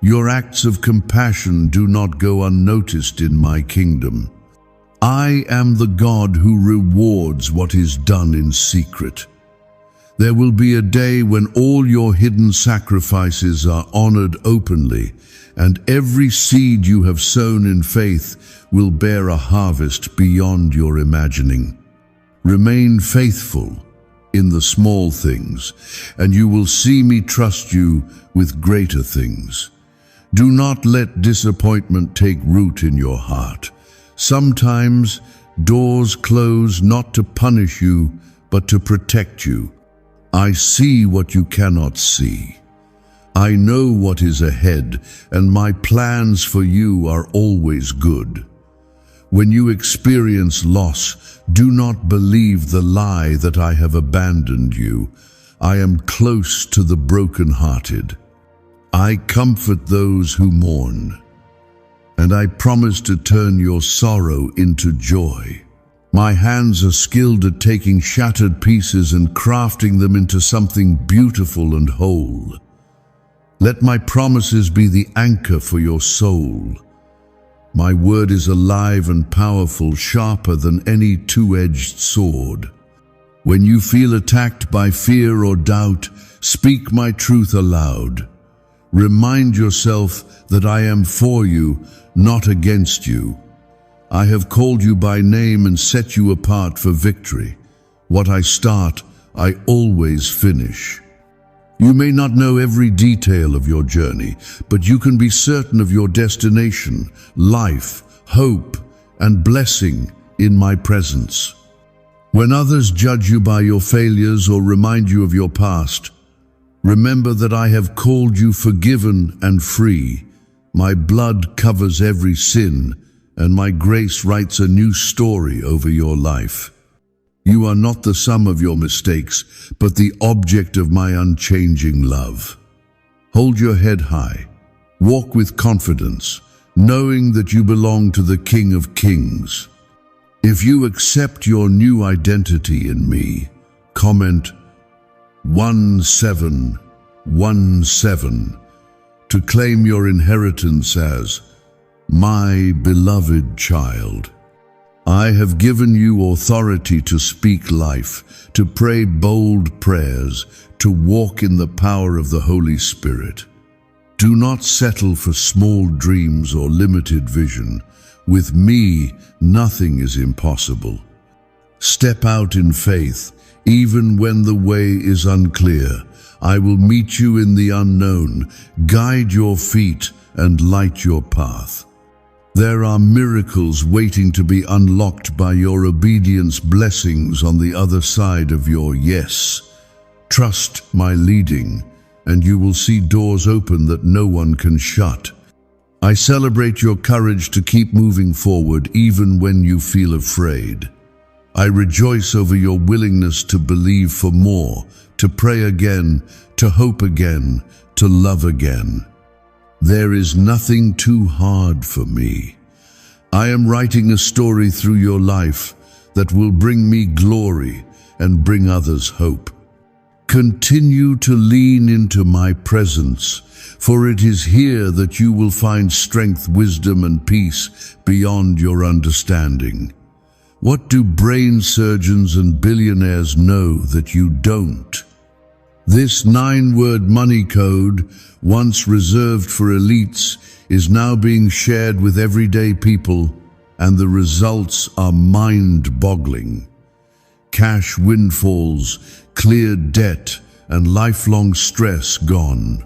Your acts of compassion do not go unnoticed in my kingdom. I am the God who rewards what is done in secret. There will be a day when all your hidden sacrifices are honored openly, and every seed you have sown in faith will bear a harvest beyond your imagining. Remain faithful in the small things, and you will see me trust you with greater things. Do not let disappointment take root in your heart. Sometimes doors close not to punish you, but to protect you. I see what you cannot see. I know what is ahead, and my plans for you are always good. When you experience loss, do not believe the lie that I have abandoned you. I am close to the brokenhearted. I comfort those who mourn, and I promise to turn your sorrow into joy. My hands are skilled at taking shattered pieces and crafting them into something beautiful and whole. Let my promises be the anchor for your soul. My word is alive and powerful, sharper than any two-edged sword. When you feel attacked by fear or doubt, speak my truth aloud. Remind yourself that I am for you, not against you. I have called you by name and set you apart for victory. What I start, I always finish. You may not know every detail of your journey, but you can be certain of your destination, life, hope, and blessing in my presence. When others judge you by your failures or remind you of your past, remember that I have called you forgiven and free. My blood covers every sin, and my grace writes a new story over your life. You are not the sum of your mistakes, but the object of my unchanging love. Hold your head high. Walk with confidence, knowing that you belong to the King of Kings. If you accept your new identity in me, comment 1717 to claim your inheritance as my beloved child. I have given you authority to speak life, to pray bold prayers, to walk in the power of the Holy Spirit. Do not settle for small dreams or limited vision. With me, nothing is impossible. Step out in faith, even when the way is unclear. I will meet you in the unknown, guide your feet, and light your path. There are miracles waiting to be unlocked by your obedience, blessings on the other side of your yes. Trust my leading, and you will see doors open that no one can shut. I celebrate your courage to keep moving forward even when you feel afraid. I rejoice over your willingness to believe for more, to pray again, to hope again, to love again. There is nothing too hard for me. I am writing a story through your life that will bring me glory and bring others hope. Continue to lean into my presence, for it is here that you will find strength, wisdom, and peace beyond your understanding. What do brain surgeons and billionaires know that you don't? This 9-word money code, once reserved for elites, is now being shared with everyday people, and the results are mind-boggling. Cash windfalls, cleared debt, and lifelong stress gone.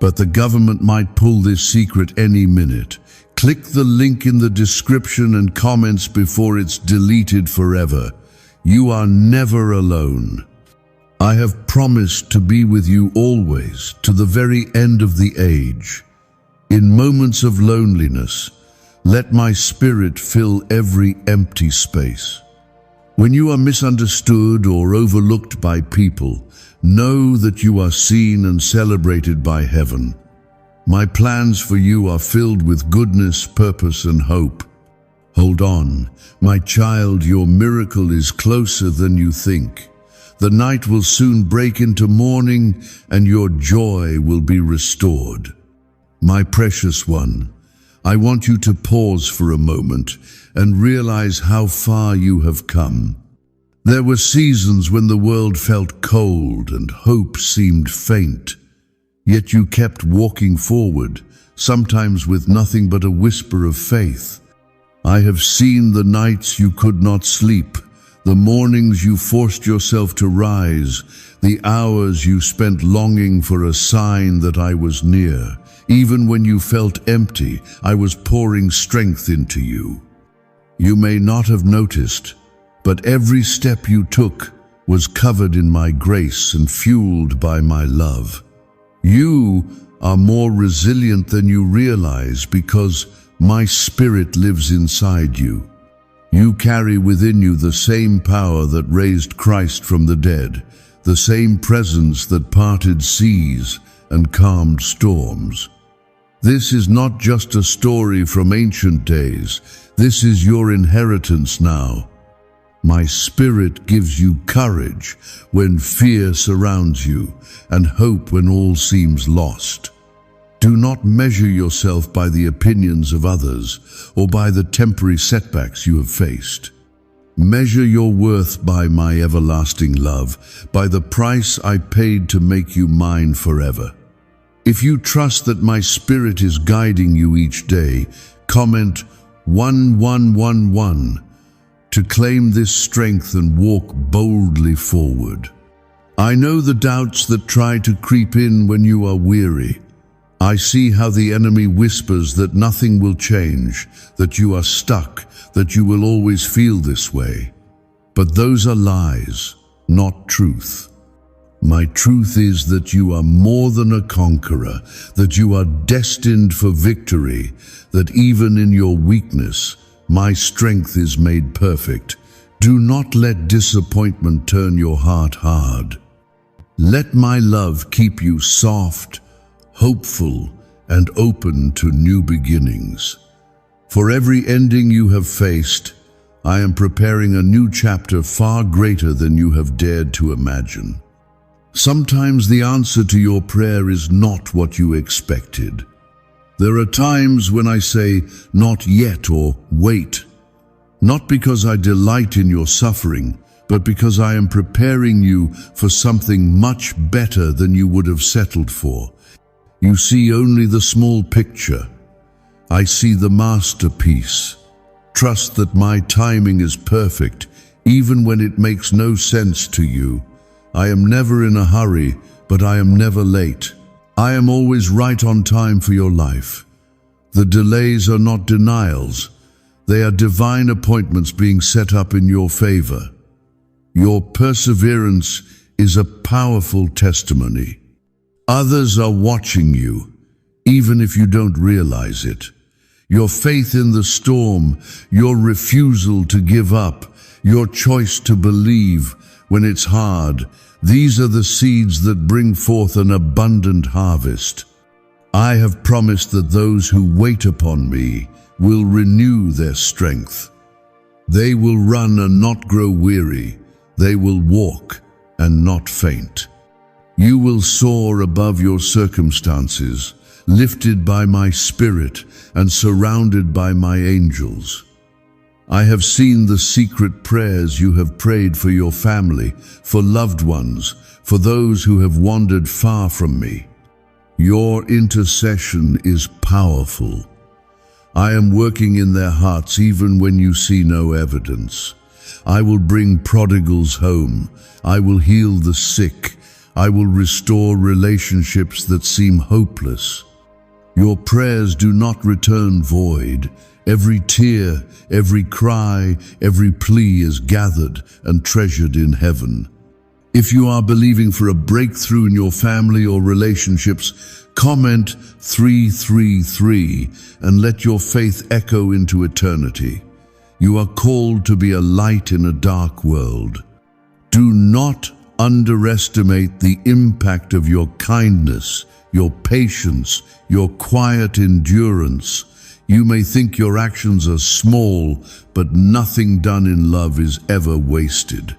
But the government might pull this secret any minute. Click the link in the description and comments before it's deleted forever. You are never alone. I have promised to be with you always, to the very end of the age. In moments of loneliness, let my spirit fill every empty space. When you are misunderstood or overlooked by people, know that you are seen and celebrated by heaven. My plans for you are filled with goodness, purpose, and hope. Hold on, my child, your miracle is closer than you think. The night will soon break into morning, and your joy will be restored. My precious one, I want you to pause for a moment and realize how far you have come. There were seasons when the world felt cold and hope seemed faint, yet you kept walking forward, sometimes with nothing but a whisper of faith. I have seen the nights you could not sleep, the mornings you forced yourself to rise, the hours you spent longing for a sign that I was near. Even when you felt empty, I was pouring strength into you. You may not have noticed, but every step you took was covered in my grace and fueled by my love. You are more resilient than you realize because my spirit lives inside you. You carry within you the same power that raised Christ from the dead, the same presence that parted seas and calmed storms. This is not just a story from ancient days. This is your inheritance now. My Spirit gives you courage when fear surrounds you and hope when all seems lost. Do not measure yourself by the opinions of others or by the temporary setbacks you have faced. Measure your worth by my everlasting love, by the price I paid to make you mine forever. If you trust that my Spirit is guiding you each day, comment 1111 to claim this strength and walk boldly forward. I know the doubts that try to creep in when you are weary. I see how the enemy whispers that nothing will change, that you are stuck, that you will always feel this way. But those are lies, not truth. My truth is that you are more than a conqueror, that you are destined for victory, that even in your weakness, my strength is made perfect. Do not let disappointment turn your heart hard. Let my love keep you soft, hopeful, and open to new beginnings. For every ending you have faced, I am preparing a new chapter far greater than you have dared to imagine. Sometimes the answer to your prayer is not what you expected. There are times when I say, "Not yet," or "Wait," not because I delight in your suffering, but because I am preparing you for something much better than you would have settled for. You see only the small picture. I see the masterpiece. Trust that my timing is perfect, even when it makes no sense to you. I am never in a hurry, but I am never late. I am always right on time for your life. The delays are not denials. They are divine appointments being set up in your favor. Your perseverance is a powerful testimony. Others are watching you, even if you don't realize it. Your faith in the storm, your refusal to give up, your choice to believe when it's hard, these are the seeds that bring forth an abundant harvest. I have promised that those who wait upon me will renew their strength. They will run and not grow weary. They will walk and not faint. You will soar above your circumstances, lifted by my Spirit and surrounded by my angels. I have seen the secret prayers you have prayed for your family, for loved ones, for those who have wandered far from me. Your intercession is powerful. I am working in their hearts even when you see no evidence. I will bring prodigals home. I will heal the sick. I will restore relationships that seem hopeless. Your prayers do not return void. Every tear, every cry, every plea is gathered and treasured in heaven. If you are believing for a breakthrough in your family or relationships, comment 333 and let your faith echo into eternity. You are called to be a light in a dark world. Do not underestimate the impact of your kindness, your patience, your quiet endurance. You may think your actions are small, but nothing done in love is ever wasted.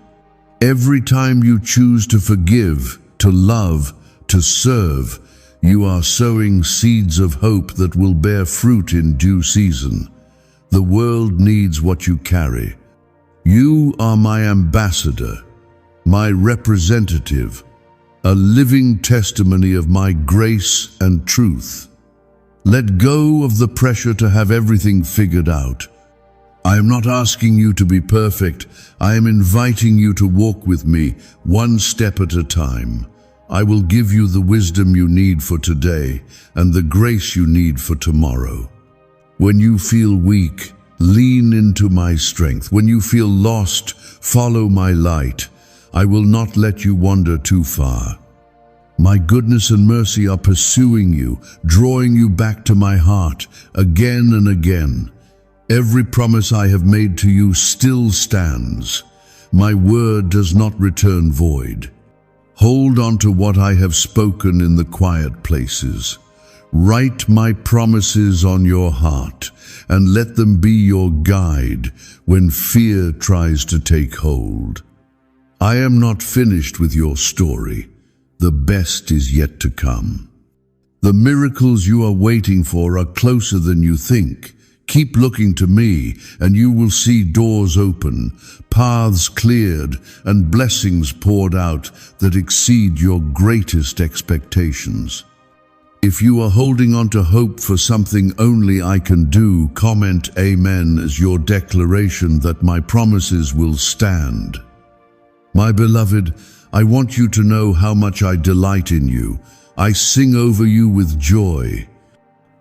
Every time you choose to forgive, to love, to serve, you are sowing seeds of hope that will bear fruit in due season. The world needs what you carry. You are my ambassador, my representative, a living testimony of my grace and truth. Let go of the pressure to have everything figured out. I am not asking you to be perfect. I am inviting you to walk with me, one step at a time. I will give you the wisdom you need for today and the grace you need for tomorrow. When you feel weak, lean into my strength. When you feel lost, follow my light. I will not let you wander too far. My goodness and mercy are pursuing you, drawing you back to my heart again and again. Every promise I have made to you still stands. My word does not return void. Hold on to what I have spoken in the quiet places. Write my promises on your heart, and let them be your guide when fear tries to take hold. I am not finished with your story. The best is yet to come. The miracles you are waiting for are closer than you think. Keep looking to me, and you will see doors open, paths cleared, and blessings poured out that exceed your greatest expectations. If you are holding on to hope for something only I can do, comment Amen as your declaration that my promises will stand. My beloved, I want you to know how much I delight in you. I sing over you with joy.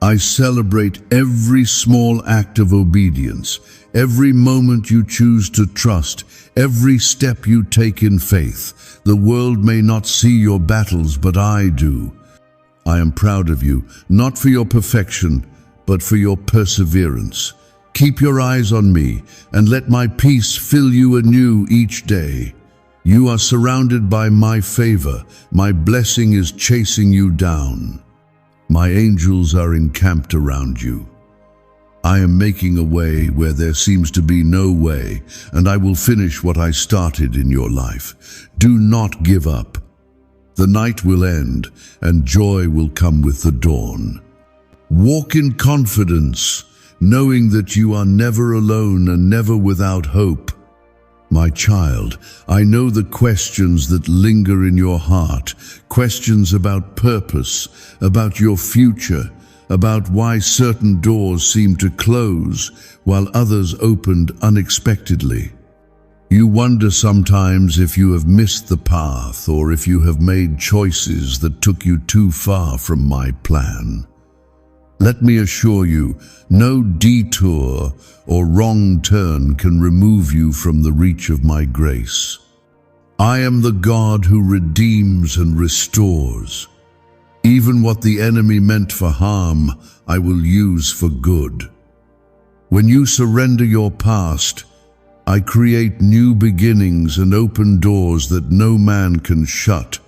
I celebrate every small act of obedience, every moment you choose to trust, every step you take in faith. The world may not see your battles, but I do. I am proud of you, not for your perfection, but for your perseverance. Keep your eyes on me, and let my peace fill you anew each day. You are surrounded by my favor. My blessing is chasing you down. My angels are encamped around you. I am making a way where there seems to be no way, and I will finish what I started in your life. Do not give up. The night will end, and joy will come with the dawn. Walk in confidence, knowing that you are never alone and never without hope. My child, I know the questions that linger in your heart, questions about purpose, about your future, about why certain doors seem to close while others opened unexpectedly. You wonder sometimes if you have missed the path or if you have made choices that took you too far from my plan. Let me assure you, no detour or wrong turn can remove you from the reach of my grace. I am the God who redeems and restores. Even what the enemy meant for harm, I will use for good. When you surrender your past, I create new beginnings and open doors that no man can shut.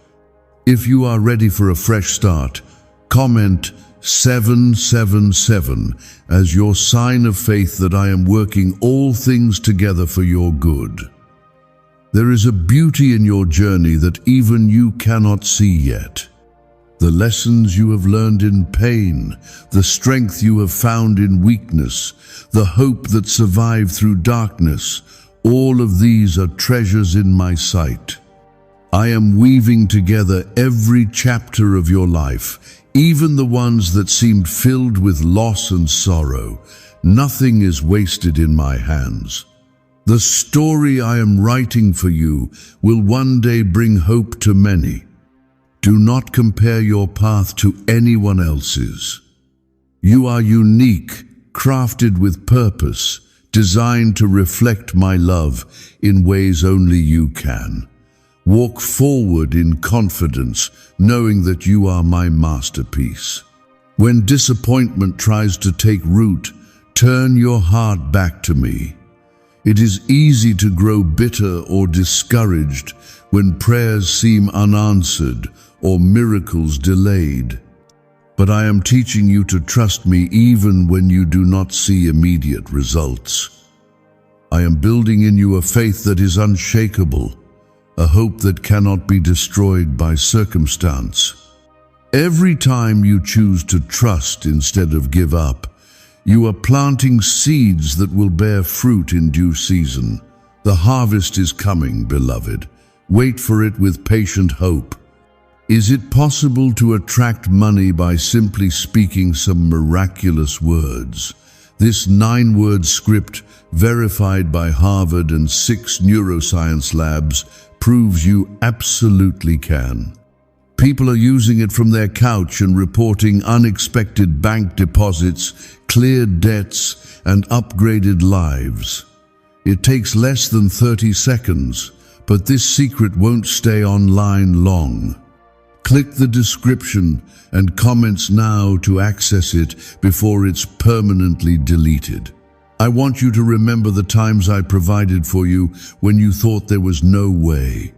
If you are ready for a fresh start, comment 777 as your sign of faith that I am working all things together for your good. There is a beauty in your journey that even you cannot see yet. The lessons you have learned in pain, the strength you have found in weakness, the hope that survived through darkness, all of these are treasures in my sight. I am weaving together every chapter of your life, even the ones that seemed filled with loss and sorrow. Nothing is wasted in my hands. The story I am writing for you will one day bring hope to many. Do not compare your path to anyone else's. You are unique, crafted with purpose, designed to reflect my love in ways only you can. Walk forward in confidence, knowing that you are my masterpiece. When disappointment tries to take root, turn your heart back to me. It is easy to grow bitter or discouraged when prayers seem unanswered or miracles delayed. But I am teaching you to trust me even when you do not see immediate results. I am building in you a faith that is unshakable, a hope that cannot be destroyed by circumstance. Every time you choose to trust instead of give up, you are planting seeds that will bear fruit in due season. The harvest is coming, beloved. Wait for it with patient hope. Is it possible to attract money by simply speaking some miraculous words? This 9-word script, verified by Harvard and 6 neuroscience labs, proves you absolutely can. People are using it from their couch and reporting unexpected bank deposits, cleared debts, and upgraded lives. It takes less than 30 seconds, but this secret won't stay online long. Click the description and comments now to access it before it's permanently deleted. I want you to remember the times I provided for you when you thought there was no way.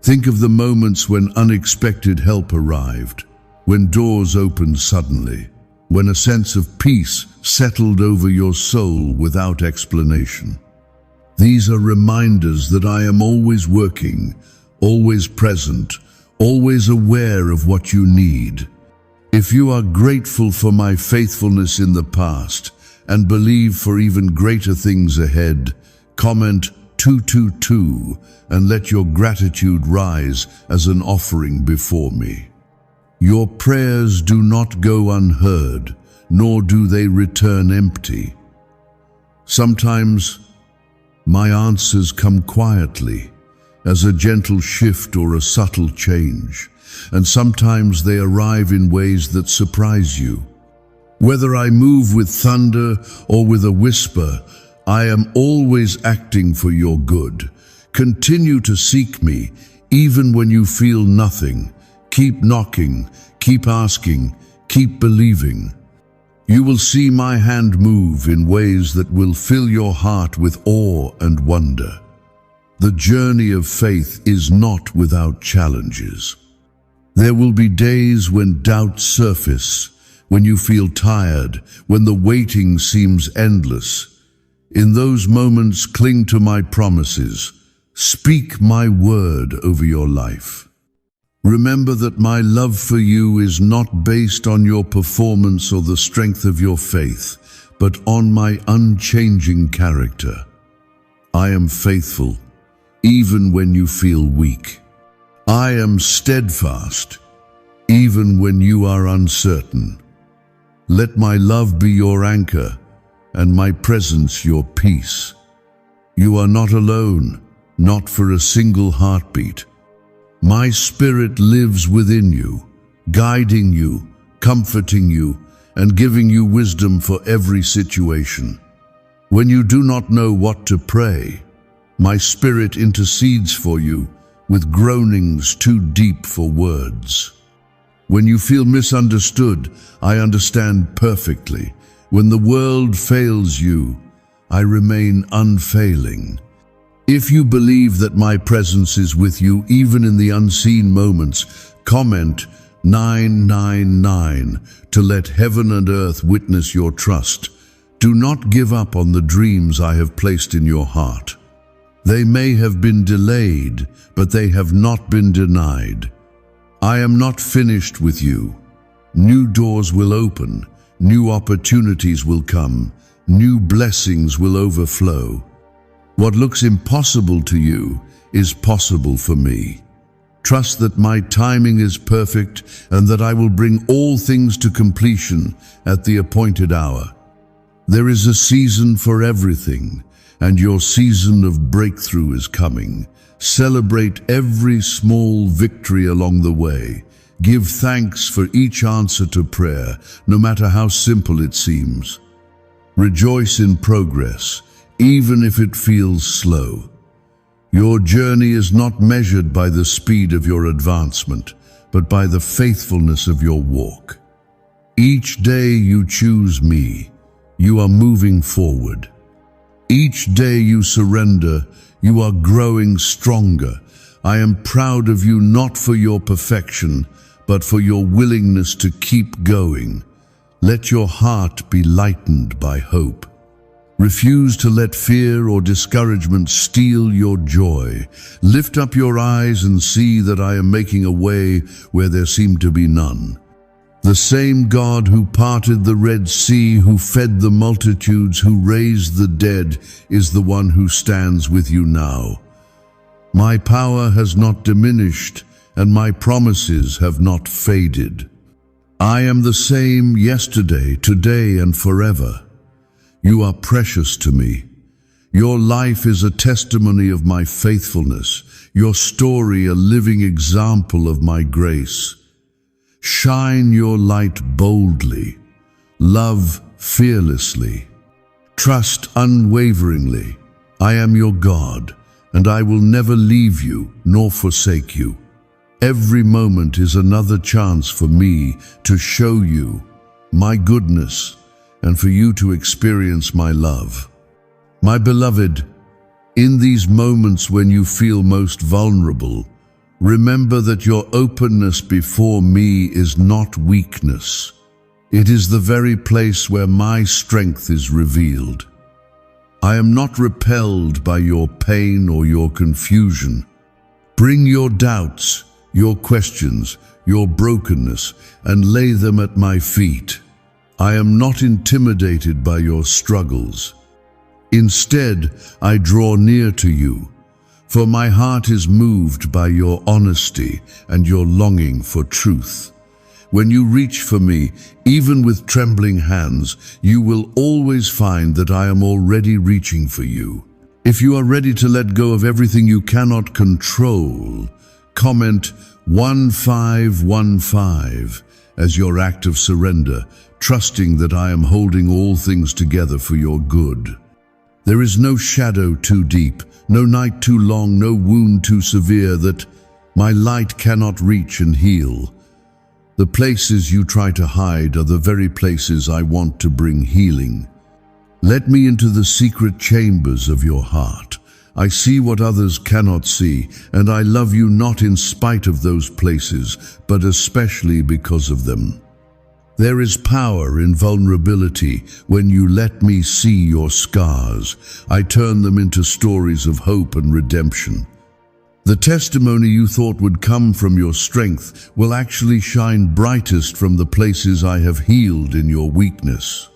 Think of the moments when unexpected help arrived, when doors opened suddenly, when a sense of peace settled over your soul without explanation. These are reminders that I am always working, always present, always aware of what you need. If you are grateful for my faithfulness in the past and believe for even greater things ahead, comment 222 and let your gratitude rise as an offering before me. Your prayers do not go unheard, nor do they return empty. Sometimes my answers come quietly, as a gentle shift or a subtle change, and sometimes they arrive in ways that surprise you. Whether I move with thunder or with a whisper, I am always acting for your good. Continue to seek me, even when you feel nothing. Keep knocking, keep asking, keep believing. You will see my hand move in ways that will fill your heart with awe and wonder. The journey of faith is not without challenges. There will be days when doubts surface, when you feel tired, when the waiting seems endless. In those moments, cling to my promises. Speak my word over your life. Remember that my love for you is not based on your performance or the strength of your faith, but on my unchanging character. I am faithful, even when you feel weak. I am steadfast, even when you are uncertain. Let my love be your anchor, and my presence your peace. You are not alone, not for a single heartbeat. My spirit lives within you, guiding you, comforting you, and giving you wisdom for every situation. When you do not know what to pray, my spirit intercedes for you with groanings too deep for words. When you feel misunderstood, I understand perfectly. When the world fails you, I remain unfailing. If you believe that my presence is with you even in the unseen moments, comment 999 to let heaven and earth witness your trust. Do not give up on the dreams I have placed in your heart. They may have been delayed, but they have not been denied. I am not finished with you. New doors will open, new opportunities will come, new blessings will overflow. What looks impossible to you is possible for me. Trust that my timing is perfect and that I will bring all things to completion at the appointed hour. There is a season for everything, and your season of breakthrough is coming. Celebrate every small victory along the way. Give thanks for each answer to prayer, no matter how simple it seems. Rejoice in progress, even if it feels slow. Your journey is not measured by the speed of your advancement, but by the faithfulness of your walk. Each day you choose me, you are moving forward. Each day you surrender, you are growing stronger. I am proud of you not for your perfection, but for your willingness to keep going. Let your heart be lightened by hope. Refuse to let fear or discouragement steal your joy. Lift up your eyes and see that I am making a way where there seemed to be none. The same God who parted the Red Sea, who fed the multitudes, who raised the dead, is the one who stands with you now. My power has not diminished, and my promises have not faded. I am the same yesterday, today, and forever. You are precious to me. Your life is a testimony of my faithfulness, your story a living example of my grace. Shine your light boldly, love fearlessly, trust unwaveringly. I am your God, and I will never leave you nor forsake you. Every moment is another chance for me to show you my goodness and for you to experience my love. My beloved, in these moments when you feel most vulnerable, Remember that your openness before me is not weakness. It is the very place where my strength is revealed. I am not repelled by your pain or your confusion. Bring your doubts, your questions, your brokenness, and lay them at my feet. I am not intimidated by your struggles. Instead, I draw near to you, for my heart is moved by your honesty and your longing for truth. When you reach for me, even with trembling hands, you will always find that I am already reaching for you. If you are ready to let go of everything you cannot control, comment 1515 as your act of surrender, trusting that I am holding all things together for your good. There is no shadow too deep, no night too long, no wound too severe that my light cannot reach and heal. The places you try to hide are the very places I want to bring healing. Let me into the secret chambers of your heart. I see what others cannot see, and I love you not in spite of those places, but especially because of them. There is power in vulnerability when you let me see your scars. I turn them into stories of hope and redemption. The testimony you thought would come from your strength will actually shine brightest from the places I have healed in your weakness.